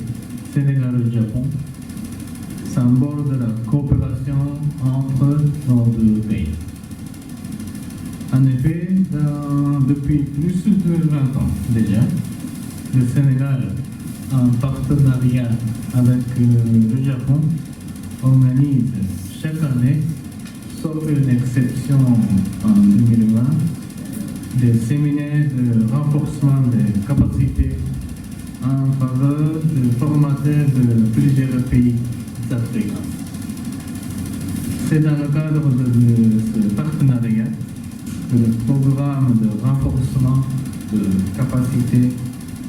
Sénégal-Japon, symbole de la coopération entre nos deux pays. En effet, depuis plus de 20 ans déjà, le Sénégal, en partenariat avec le Japon, organise chaque année, sauf une exception en 2020, des séminaires de renforcement des capacités en faveur de formateurs de plusieurs pays africains. C'est dans le cadre de ce partenariat que le programme de renforcement de capacité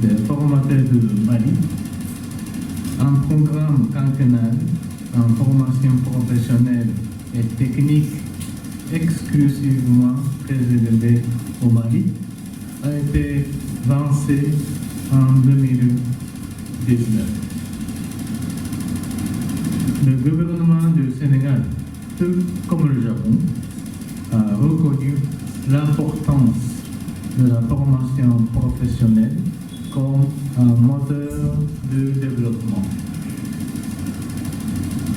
des formateurs de Mali, un programme quinquennal en formation professionnelle et technique exclusivement réservé au Mali, a été lancé en 2019. Le gouvernement du Sénégal, tout comme le Japon, a reconnu l'importance de la formation professionnelle comme un moteur de développement.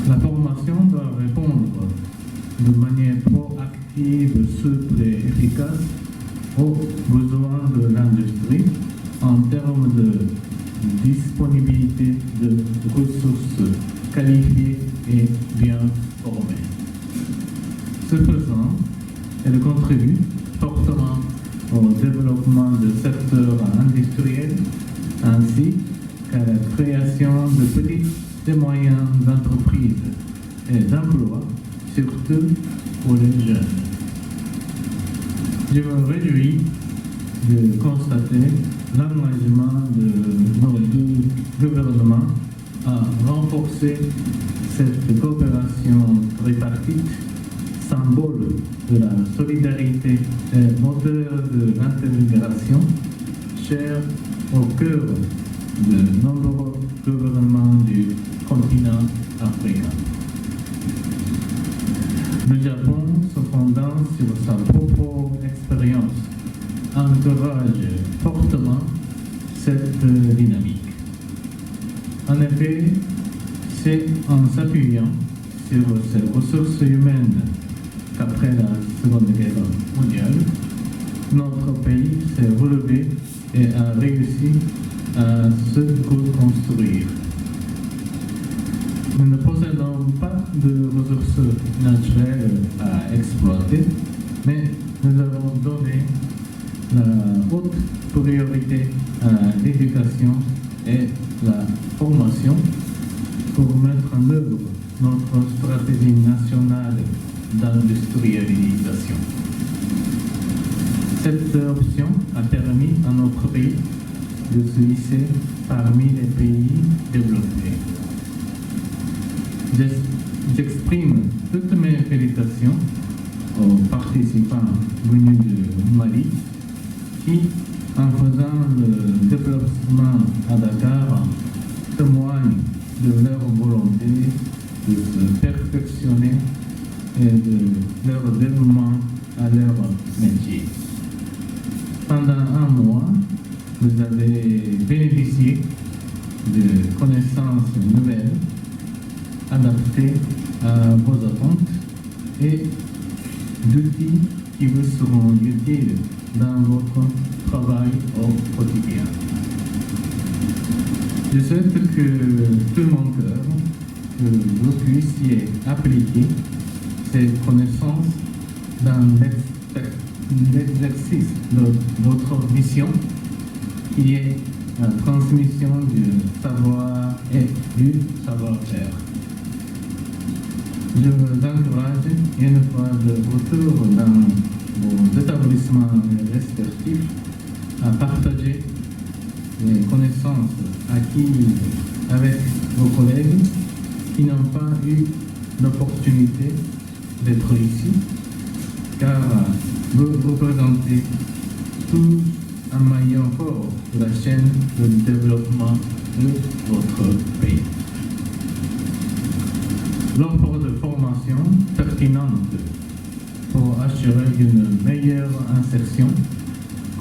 La formation doit répondre de manière proactive, souple et efficace aux besoins de l'industrie en termes de disponibilité de ressources qualifiées et bien formées. Ce faisant, elle contribue fortement au développement de secteurs industriels ainsi qu'à la création de petites et moyennes entreprises et d'emplois, surtout pour les jeunes. Je me réjouis de constater l'engagement de nos deux gouvernements à renforcer cette coopération tripartite, symbole de la solidarité et moteur de l'intégration, cher au cœur de nombreux gouvernements du continent africain. Le Japon, se fondant sur sa propre expérience, encourage fortement cette dynamique. En effet, c'est en s'appuyant sur ces ressources humaines qu'après la Seconde Guerre mondiale, notre pays s'est relevé et a réussi à se reconstruire. Nous ne possédons pas de ressources naturelles à exploiter, mais nous avons donné la haute priorité à l'éducation et la formation pour mettre en œuvre notre stratégie nationale d'industrialisation. Cette option a permis à notre pays de se hisser parmi les pays développés. J'exprime toutes mes félicitations aux participants venus du Mali qui, en faisant le déplacement à Dakar, témoignent de leur volonté de se perfectionner et de leur dévouement à leur métier. Pendant un mois, vous avez bénéficié de connaissances nouvelles adaptées à vos attentes et d'outils qui vous seront utiles dans votre travail au quotidien. Je souhaite que tout mon cœur, que vous puissiez appliquer ces connaissances dans l'exercice de votre mission, qui est la transmission du savoir et du savoir-faire. Je vous encourage, une fois de retour dans vos établissements respectifs, à partager les connaissances acquises avec vos collègues qui n'ont pas eu l'opportunité d'être ici, car vous représentez tous un maillon fort de la chaîne de développement de votre pays. L'offre de formation pertinente pour assurer une meilleure insertion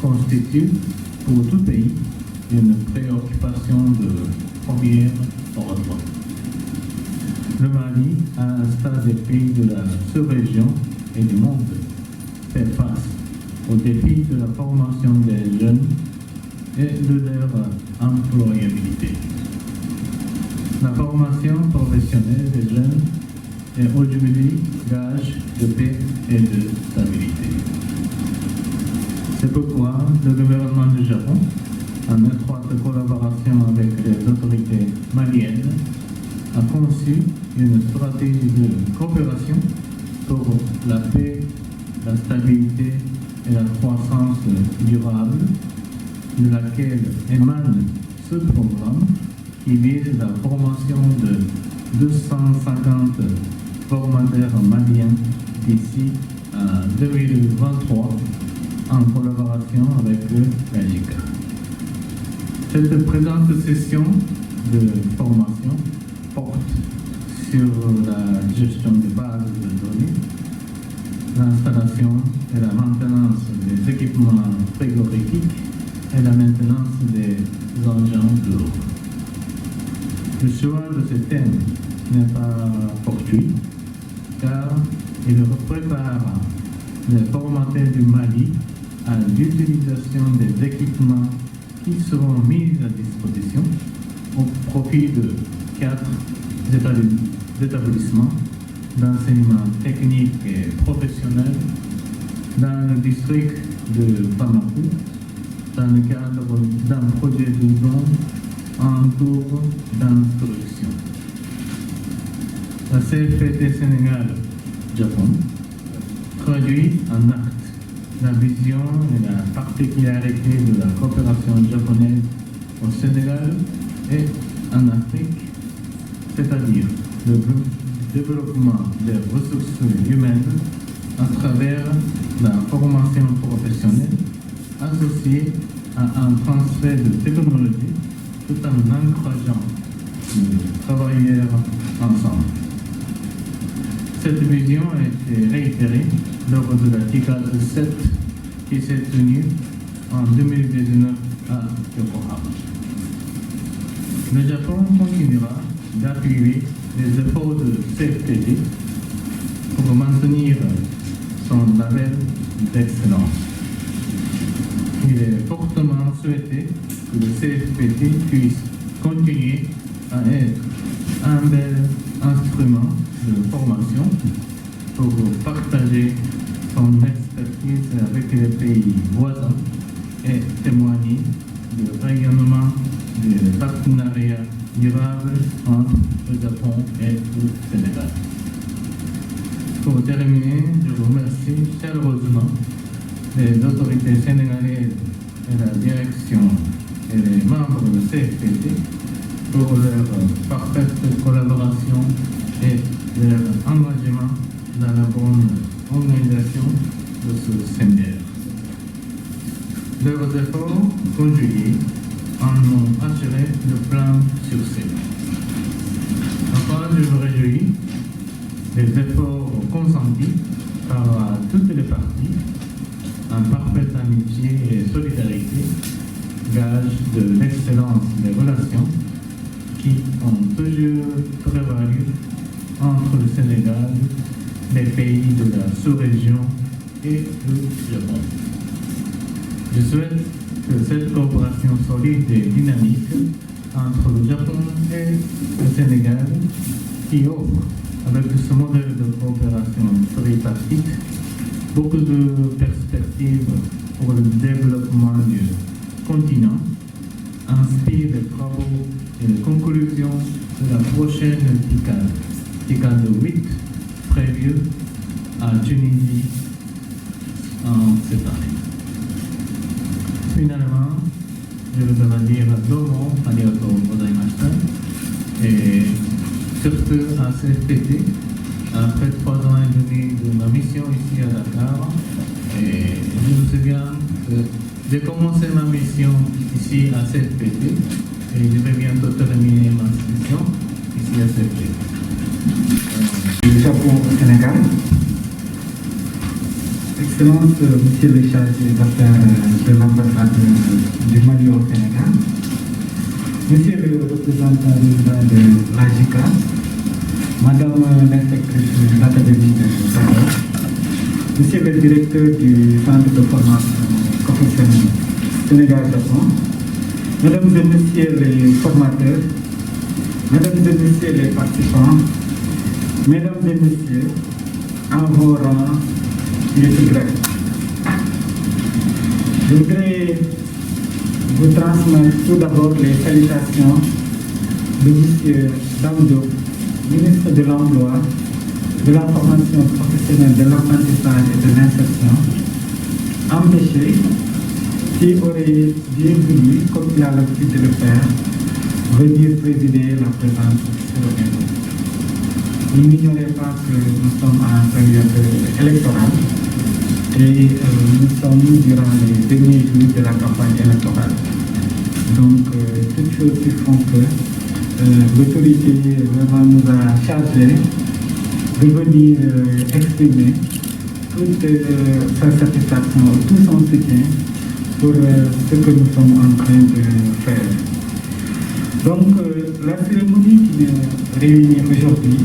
constitue pour tout pays une préoccupation de premier ordre. Le Mali, à l'instar des pays de la sous-région et du monde, fait face aux défis de la formation des jeunes et de leur employabilité. La formation professionnelle des jeunes est aujourd'hui gage de paix et de stabilité. C'est pourquoi le gouvernement du Japon, en étroite collaboration avec les autorités maliennes, a conçu une stratégie de coopération pour la paix, la stabilité et la croissance durable, de laquelle émane ce programme qui vise la formation de 250 formateurs maliens d'ici à 2023 en collaboration avec la JICA. Cette présente session de formation porte sur la gestion des bases de données, l'installation et la maintenance des équipements frigorifiques et la maintenance des engins lourds. Le choix de ce thème n'est pas fortuit, car il prépare les formateurs du Mali à l'utilisation des équipements qui seront mis à disposition au profit de 4 établissements d'enseignement technique et professionnel dans le district de Bamako, dans le cadre d'un projet de zone en cours d'instruction. La CFPT Sénégal-Japon traduit en acte la vision et la particularité de la coopération japonaise au Sénégal et en Afrique, c'est-à-dire le développement des ressources humaines à travers la formation professionnelle associée à un transfert de technologie tout en encourageant de travailler ensemble. Cette vision a été réitérée lors de la TICAD 7 qui s'est tenue en 2019 à Yokohama. Le Japon continuera d'appuyer les efforts de CFPT pour maintenir son label d'excellence. Il est fortement souhaité que le CFPT puisse continuer à être un bel instrument de formation pour partager son expertise avec les pays voisins et témoigner du rayonnement des partenariats durables entre le Japon et le Sénégal. Pour terminer, je remercie chaleureusement les autorités sénégalaises et la direction et les membres de CFPT pour leur parfaite collaboration et leur engagement dans la bonne organisation de ce séminaire. Leurs efforts conjugués en ont assuré le plein succès. Enfin, je me réjouis des efforts consentis par toutes les parties en parfaite amitié et solidarité, gage de l'excellence des relations qui ont toujours prévalu entre le Sénégal, les pays de la sous-région et le Japon. Je souhaite que cette coopération solide et dynamique entre le Japon et le Sénégal, qui offre avec ce modèle de coopération tripartite beaucoup de perspectives pour le développement du continent, inspire les travaux et les conclusions de la prochaine TICAD 8, prévue à Tunisie en cette année. Finalement, je voudrais dire domo arigatou gozaimashita et surtout à CFPT, après 3 ans et demi de ma mission ici à Dakar, et je me souviens que j'ai commencé ma mission ici à CFPT et je vais bientôt terminer ma mission ici à CFPT. Du Japon au Sénégal. Excellence, Monsieur le chargé d'affaires de l'ambassade du Mali au Sénégal, Monsieur le représentant résident de l'AJICA, Madame l'inspectrice de l'Académie de Dakar, Monsieur le directeur du Centre de formation professionnelle Sénégal-Japon, Mesdames et Messieurs les formateurs, Mesdames et Messieurs les participants, Mesdames et Messieurs, en vos rangs, je voudrais vous transmettre tout d'abord les salutations de M. Damdo, ministre de l'Emploi, de la formation professionnelle, de l'apprentissage et de l'insertion, empêché, qui aurait bien voulu, comme il a l'habitude de le faire, venir présider la présente cérémonie. Vous n'ignorez pas que nous sommes en période électorale et nous sommes durant les derniers jours de la campagne électorale. Donc, toutes choses qui font que l'autorité vraiment nous a chargé de venir exprimer toute sa satisfaction, tout son soutien pour ce que nous sommes en train de faire. Donc, la cérémonie qui nous réunit aujourd'hui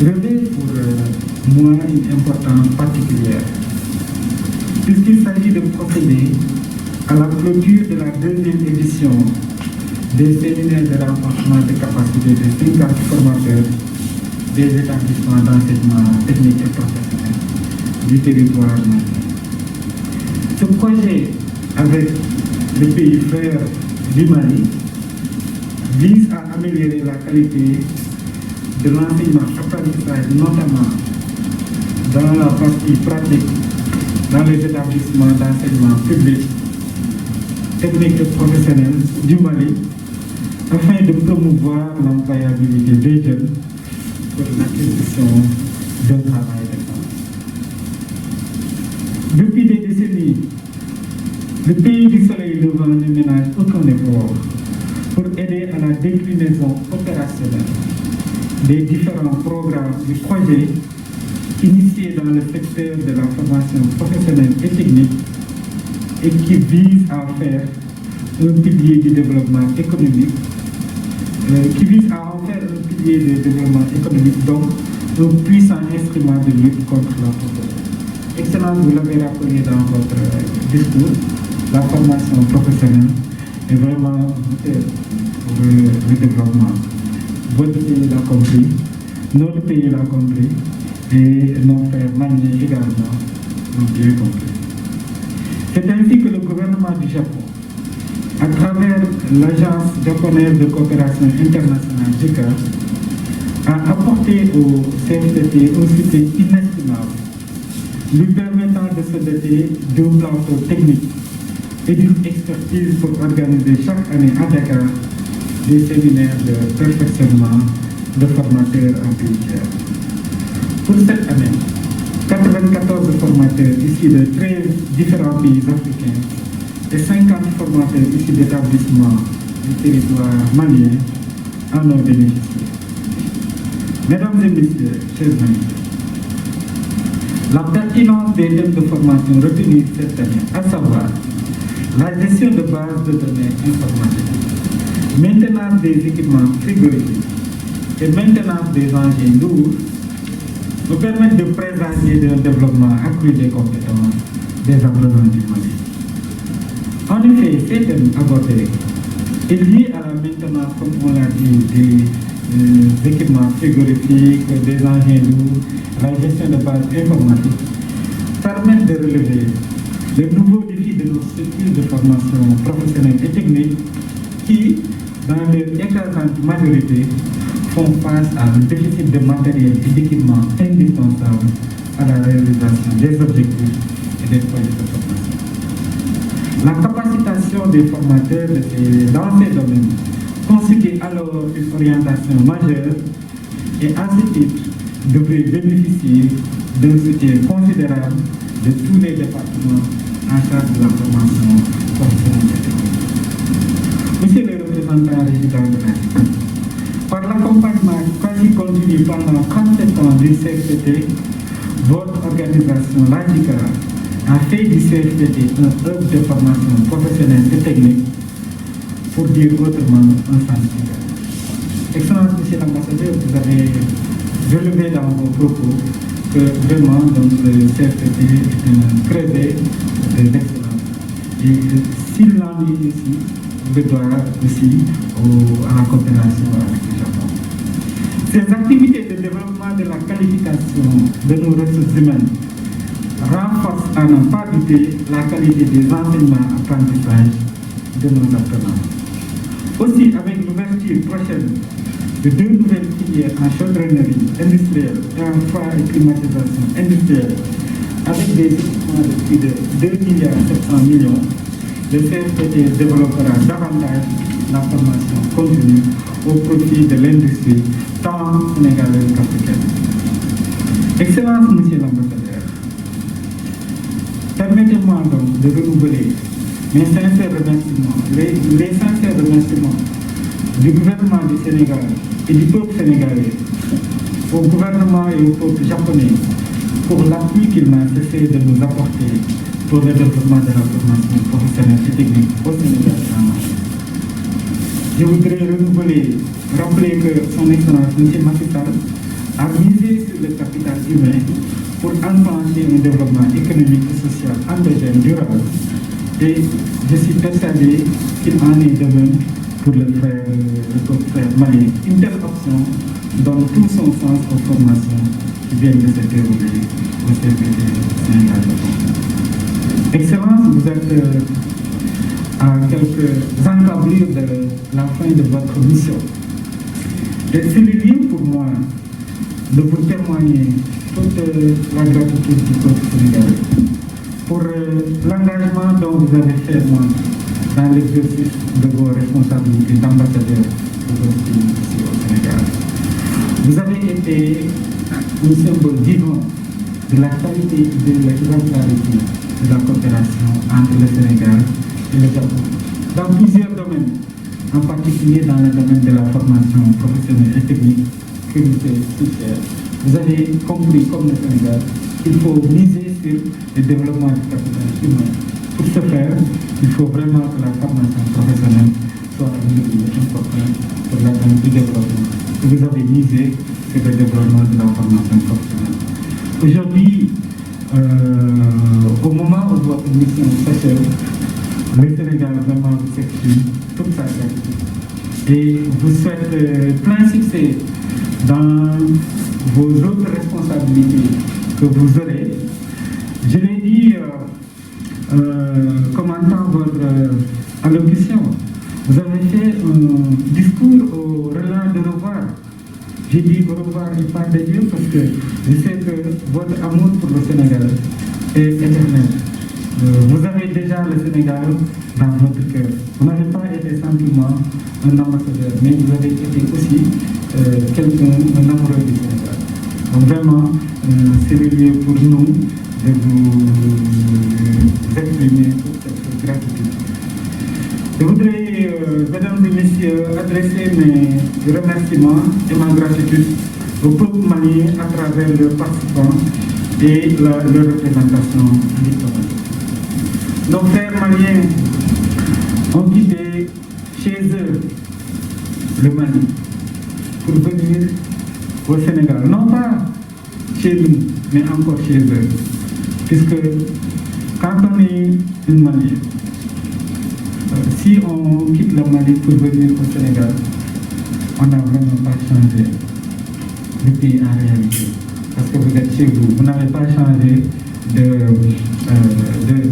revêt pour moi une importance particulière, puisqu'il s'agit de procéder à la clôture de la 2e édition des séminaires de renforcement des capacités de 50 formateurs des établissements d'enseignement technique et professionnel du territoire malien. Ce projet, avec les pays frères du Mali, vise à améliorer la qualité de l'enseignement apprentissage, notamment dans la partie pratique, dans les établissements d'enseignement public, technique et professionnel du Mali, afin de promouvoir l'employabilité des jeunes pour l'acquisition d'un travail décent. Depuis des décennies, le pays du soleil levant ne ménage aucun effort déclinaison opérationnelle des différents programmes et projets initiés dans le secteur de la formation professionnelle et technique et qui visent à faire un pilier du développement économique, donc un puissant instrument de lutte contre la pauvreté. Excellence, vous l'avez rappelé dans votre discours, la formation professionnelle est vraiment moteur pour le développement. Votre pays l'a compris, notre pays l'a compris, et nos frères maniés également l'ont bien compris. C'est ainsi que le gouvernement du Japon, à travers l'Agence japonaise de coopération internationale JICA, a apporté au CFTT un soutien inestimable, lui permettant de se doter d'un plateau technique et d'une expertise pour organiser chaque année à Dakar des séminaires de perfectionnement de formateurs en pays tiers. Pour cette année, 94 formateurs issus de 13 différents pays africains et 50 formateurs issus d'établissements du territoire malien en ont bénéficié. Mesdames et messieurs, chers invités, la pertinence des thèmes de formation retenus cette année, à savoir la gestion de bases de données informatiques, maintenance des équipements frigorifiques et maintenance des engins lourds, nous permettent de présager d'un développement accru des compétences des apprenants du Mali. En effet, ces thèmes abordés est lié à la maintenance, comme on l'a dit, des équipements frigorifiques, des engins lourds, la gestion de bases informatiques, permettent de relever les nouveaux défis de nos structures de formation professionnelle et technique qui, dans leur écrasante majorité, font face à un déficit de matériel et d'équipement indispensable à la réalisation des objectifs et des projets de formation. La capacitation des formateurs dans ces domaines constitue alors une orientation majeure et à ce titre devrait bénéficier d'un soutien considérable de tous les départements en charge de la formation professionnelle et technique. Monsieur le représentant résident de la par l'accompagnement quasi continu pendant 37 ans du CFTT, votre organisation, l'ADICA, a fait du CFTT un hub de formation professionnelle et technique, pour dire autrement un centre. Excellence, Monsieur l'ambassadeur, vous avez relevé dans vos propos que vraiment le CFTT est un crevé de l'excellence. Et s'il en est ici, le doit aussi à la coopération avec le Japon. Ces activités de développement de la qualification de nos ressources humaines renforcent à n'en pas douter la qualité des enseignements apprentissages de nos apprenants. Aussi, avec l'ouverture prochaine de 2 nouvelles filières en chaudronnerie industrielle et en froid et climatisation industrielle, avec des équipements de plus de 2,7 milliards, le CFTT développera davantage la formation continue au profit de l'industrie tant sénégalaise qu'africaine. Excellence, Monsieur l'ambassadeur, permettez-moi donc de renouveler mes sincères remerciements, les sincères remerciements du gouvernement du Sénégal et du peuple sénégalais au gouvernement et au peuple japonais pour l'appui qu'il n'a cessé de nous apporter pour le développement de la formation professionnelle et technique au Sénégal et en Afrique. Je voudrais rappeler que son Excellence M. Macky Sall a misé sur le capital humain pour enclencher un développement économique et social endogène durable. Et je suis persuadé qu'il en est de même pour le frère malien. Une telle option donne tout son sens aux formations qui viennent de se dérouler au CFTT Sénégal-Japon. Excellence, vous êtes à quelques encablures de la fin de votre mission. Et c'est le lieu pour moi de vous témoigner toute la gratitude du peuple sénégalais pour l'engagement dont vous avez fait montre dans l'exercice de vos responsabilités d'ambassadeur de votre pays ici au Sénégal. Vous avez été un symbole vivant de la qualité et de l'exemplarité de la coopération entre le Sénégal et le Japon, dans plusieurs domaines, en particulier dans le domaine de la formation professionnelle et technique, que vous êtes si cher. Vous avez compris, comme le Sénégal, qu'il faut miser sur le développement du capital humain. Pour ce faire, il faut vraiment que la formation professionnelle soit un levier important pour l'atteinte du développement. Et vous avez misé sur le développement de la formation professionnelle. Aujourd'hui, au moment où votre mission s'achève, le Sénégal vraiment vous exprime toute sa gratitude et vous souhaite plein succès dans vos autres responsabilités que vous aurez. Je l'ai dit commentant votre allocution, vous avez fait un discours au relais de revoir. J'ai dit au revoir et pas de Dieu parce que je sais que votre amour pour le Sénégal est éternel. Vous avez déjà le Sénégal dans votre cœur. Vous n'avez pas été simplement un ambassadeur, mais vous avez été aussi un amoureux du Sénégal. Donc vraiment, c'est le lieu pour nous de vous exprimer toute cette gratitude. Je voudrais, mesdames et messieurs, adresser mes remerciements et ma gratitude au peuple malien à travers leurs participants et leur représentation diplomatique. Nos frères maliens ont quitté chez eux le Mali pour venir au Sénégal. Non pas chez nous, mais encore chez eux. Puisque quand on est une Malien, si on quitte le Mali pour venir au Sénégal, on n'a vraiment pas changé le pays en réalité. Parce que vous êtes chez vous, vous n'avez pas changé de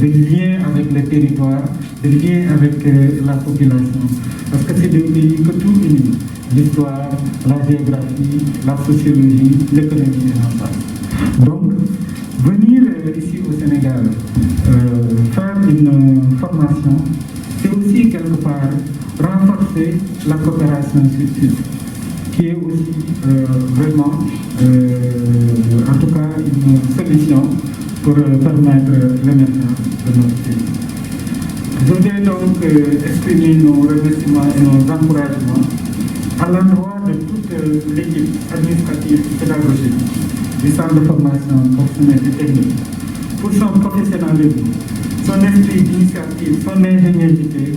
lien avec le territoire, de lien avec la population. Parce que c'est des pays que tout unit. L'histoire, la géographie, la sociologie, l'économie et l'ensemble. Donc, venir ici au Sénégal, faire une formation, c'est aussi quelque part renforcer la coopération sud-sud, qui est aussi vraiment, en tout cas, une solution pour permettre l'émergence de notre pays. Je voudrais donc exprimer nos remerciements et nos encouragements à l'endroit de toute l'équipe administrative et pédagogique du centre de formation professionnelle et technique pour son professionnalisme, son esprit d'initiative, son ingéniosité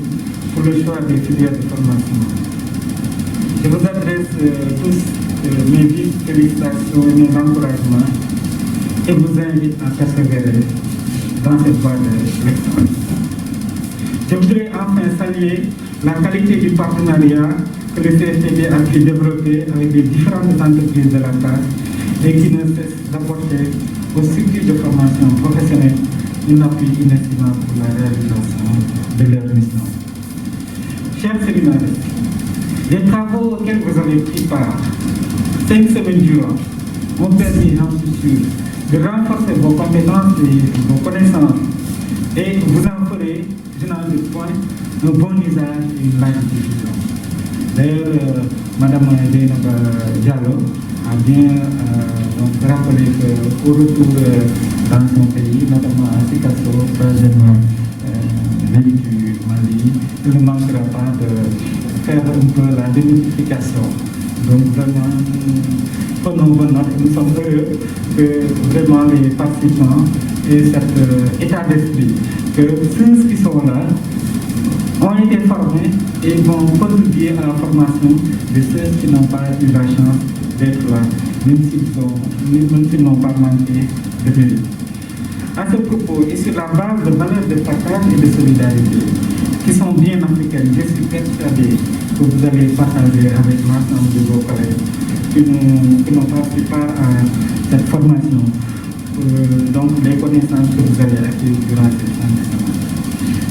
pour le choix des filières de formation. Je vous adresse tous mes vives félicitations et mes encouragements et vous invite à persévérer dans cette voie de l'excellence. Je voudrais enfin saluer la qualité du partenariat que le CFTD a pu développer avec les différentes entreprises de la classe et qui ne cesse d'apporter aux structures de formation professionnelle un appui inestimable pour la réalisation de leur mission. Chers séminaristes, les travaux auxquels vous avez pris part 5 semaines durant ont permis, j'en suis sûr, de renforcer vos compétences et vos connaissances et vous en ferez, je n'en doute point, un bon usage et une large diffusion. D'ailleurs, Mme Diallo a bien rappelé qu'au retour dans son pays, notamment à Sikasso, troisième ville du Mali, il ne manquera pas de faire un peu la démultiplication. Donc vraiment, prenons bonne note. Nous sommes heureux que vraiment les participants aient cet état d'esprit, que ceux qui sont là ont été formés et vont contribuer à la formation de ceux qui n'ont pas eu la chance d'être là, même s'ils n'ont pas manqué de venir. À ce propos, et sur la base de valeurs de partage et de solidarité, qui sont bien africaines, je suis persuadé que vous allez partager avec l'ensemble de vos collègues qui n'ont pas pris part à cette formation, donc les connaissances que vous allez acquérir durant cette année.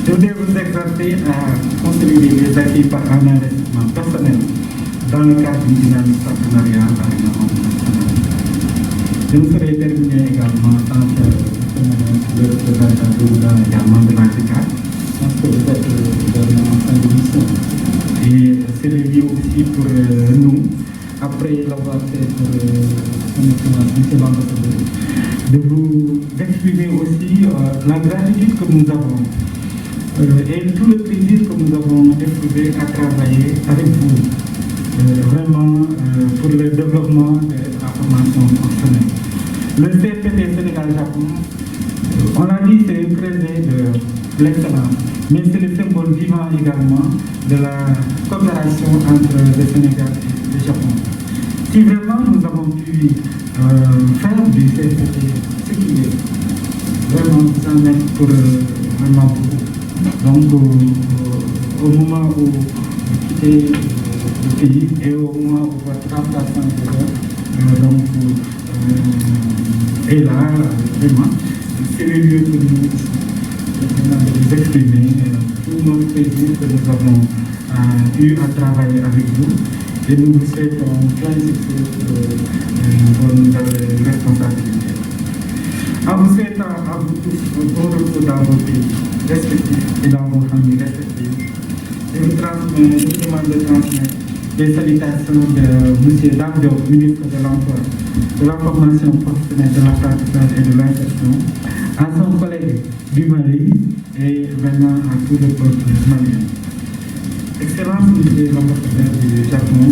Je voudrais vous exhorter à consolider les acquis par un investissement personnel dans le cadre d'une dynamique partenariat avec la Banque nationale. Je me serais terminé également en tant que le représentant également de l'ANTICA. Je pense que vous êtes vraiment en fin de mission. Et c'est le lieu aussi pour nous, après l'avoir fait pour son excellence, M. l'ambassadeur, de vous exprimer aussi la gratitude que nous avons et tout le plaisir que nous avons éprouvé à travailler avec vous, vraiment pour le développement de la formation professionnelle. Le CFPT Sénégal-Japon, on l'a dit, c'est une creuset de l'excellence, mais c'est le symbole vivant également de la coopération entre le Sénégal et le Japon. Si vraiment nous avons pu faire du CFPT ce qu'il est, vraiment vous en êtes pour vraiment beaucoup. Donc au moment où vous quittez le pays et au moment où votre remplaçant est là, vraiment, c'est le lieu pour nous de vous exprimer tout notre plaisir que nous avons eu à travailler avec vous. Et nous vous souhaitons plein succès pour vos nouvelles responsabilités. En vous souhaitant à vous tous un bon retour dans vos pays respectifs et dans vos familles respectives, je vous demande de transmettre des salutations de M. Damdio, ministre de l'Emploi, de la formation professionnelle, de l'apprentissage et de l'insertion, à son collègue du Mali et maintenant à tout le peuple malien. Excellence, monsieur l'ambassadeur du Japon,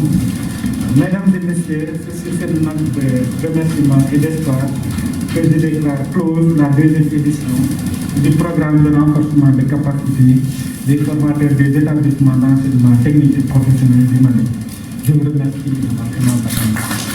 mesdames et messieurs, c'est sur cette note de remerciement et d'espoir que je déclare close la deuxième édition du programme de renforcement de capacité des formateurs des établissements d'enseignement technique et professionnel du Mali. Je vous remercie de votre attention.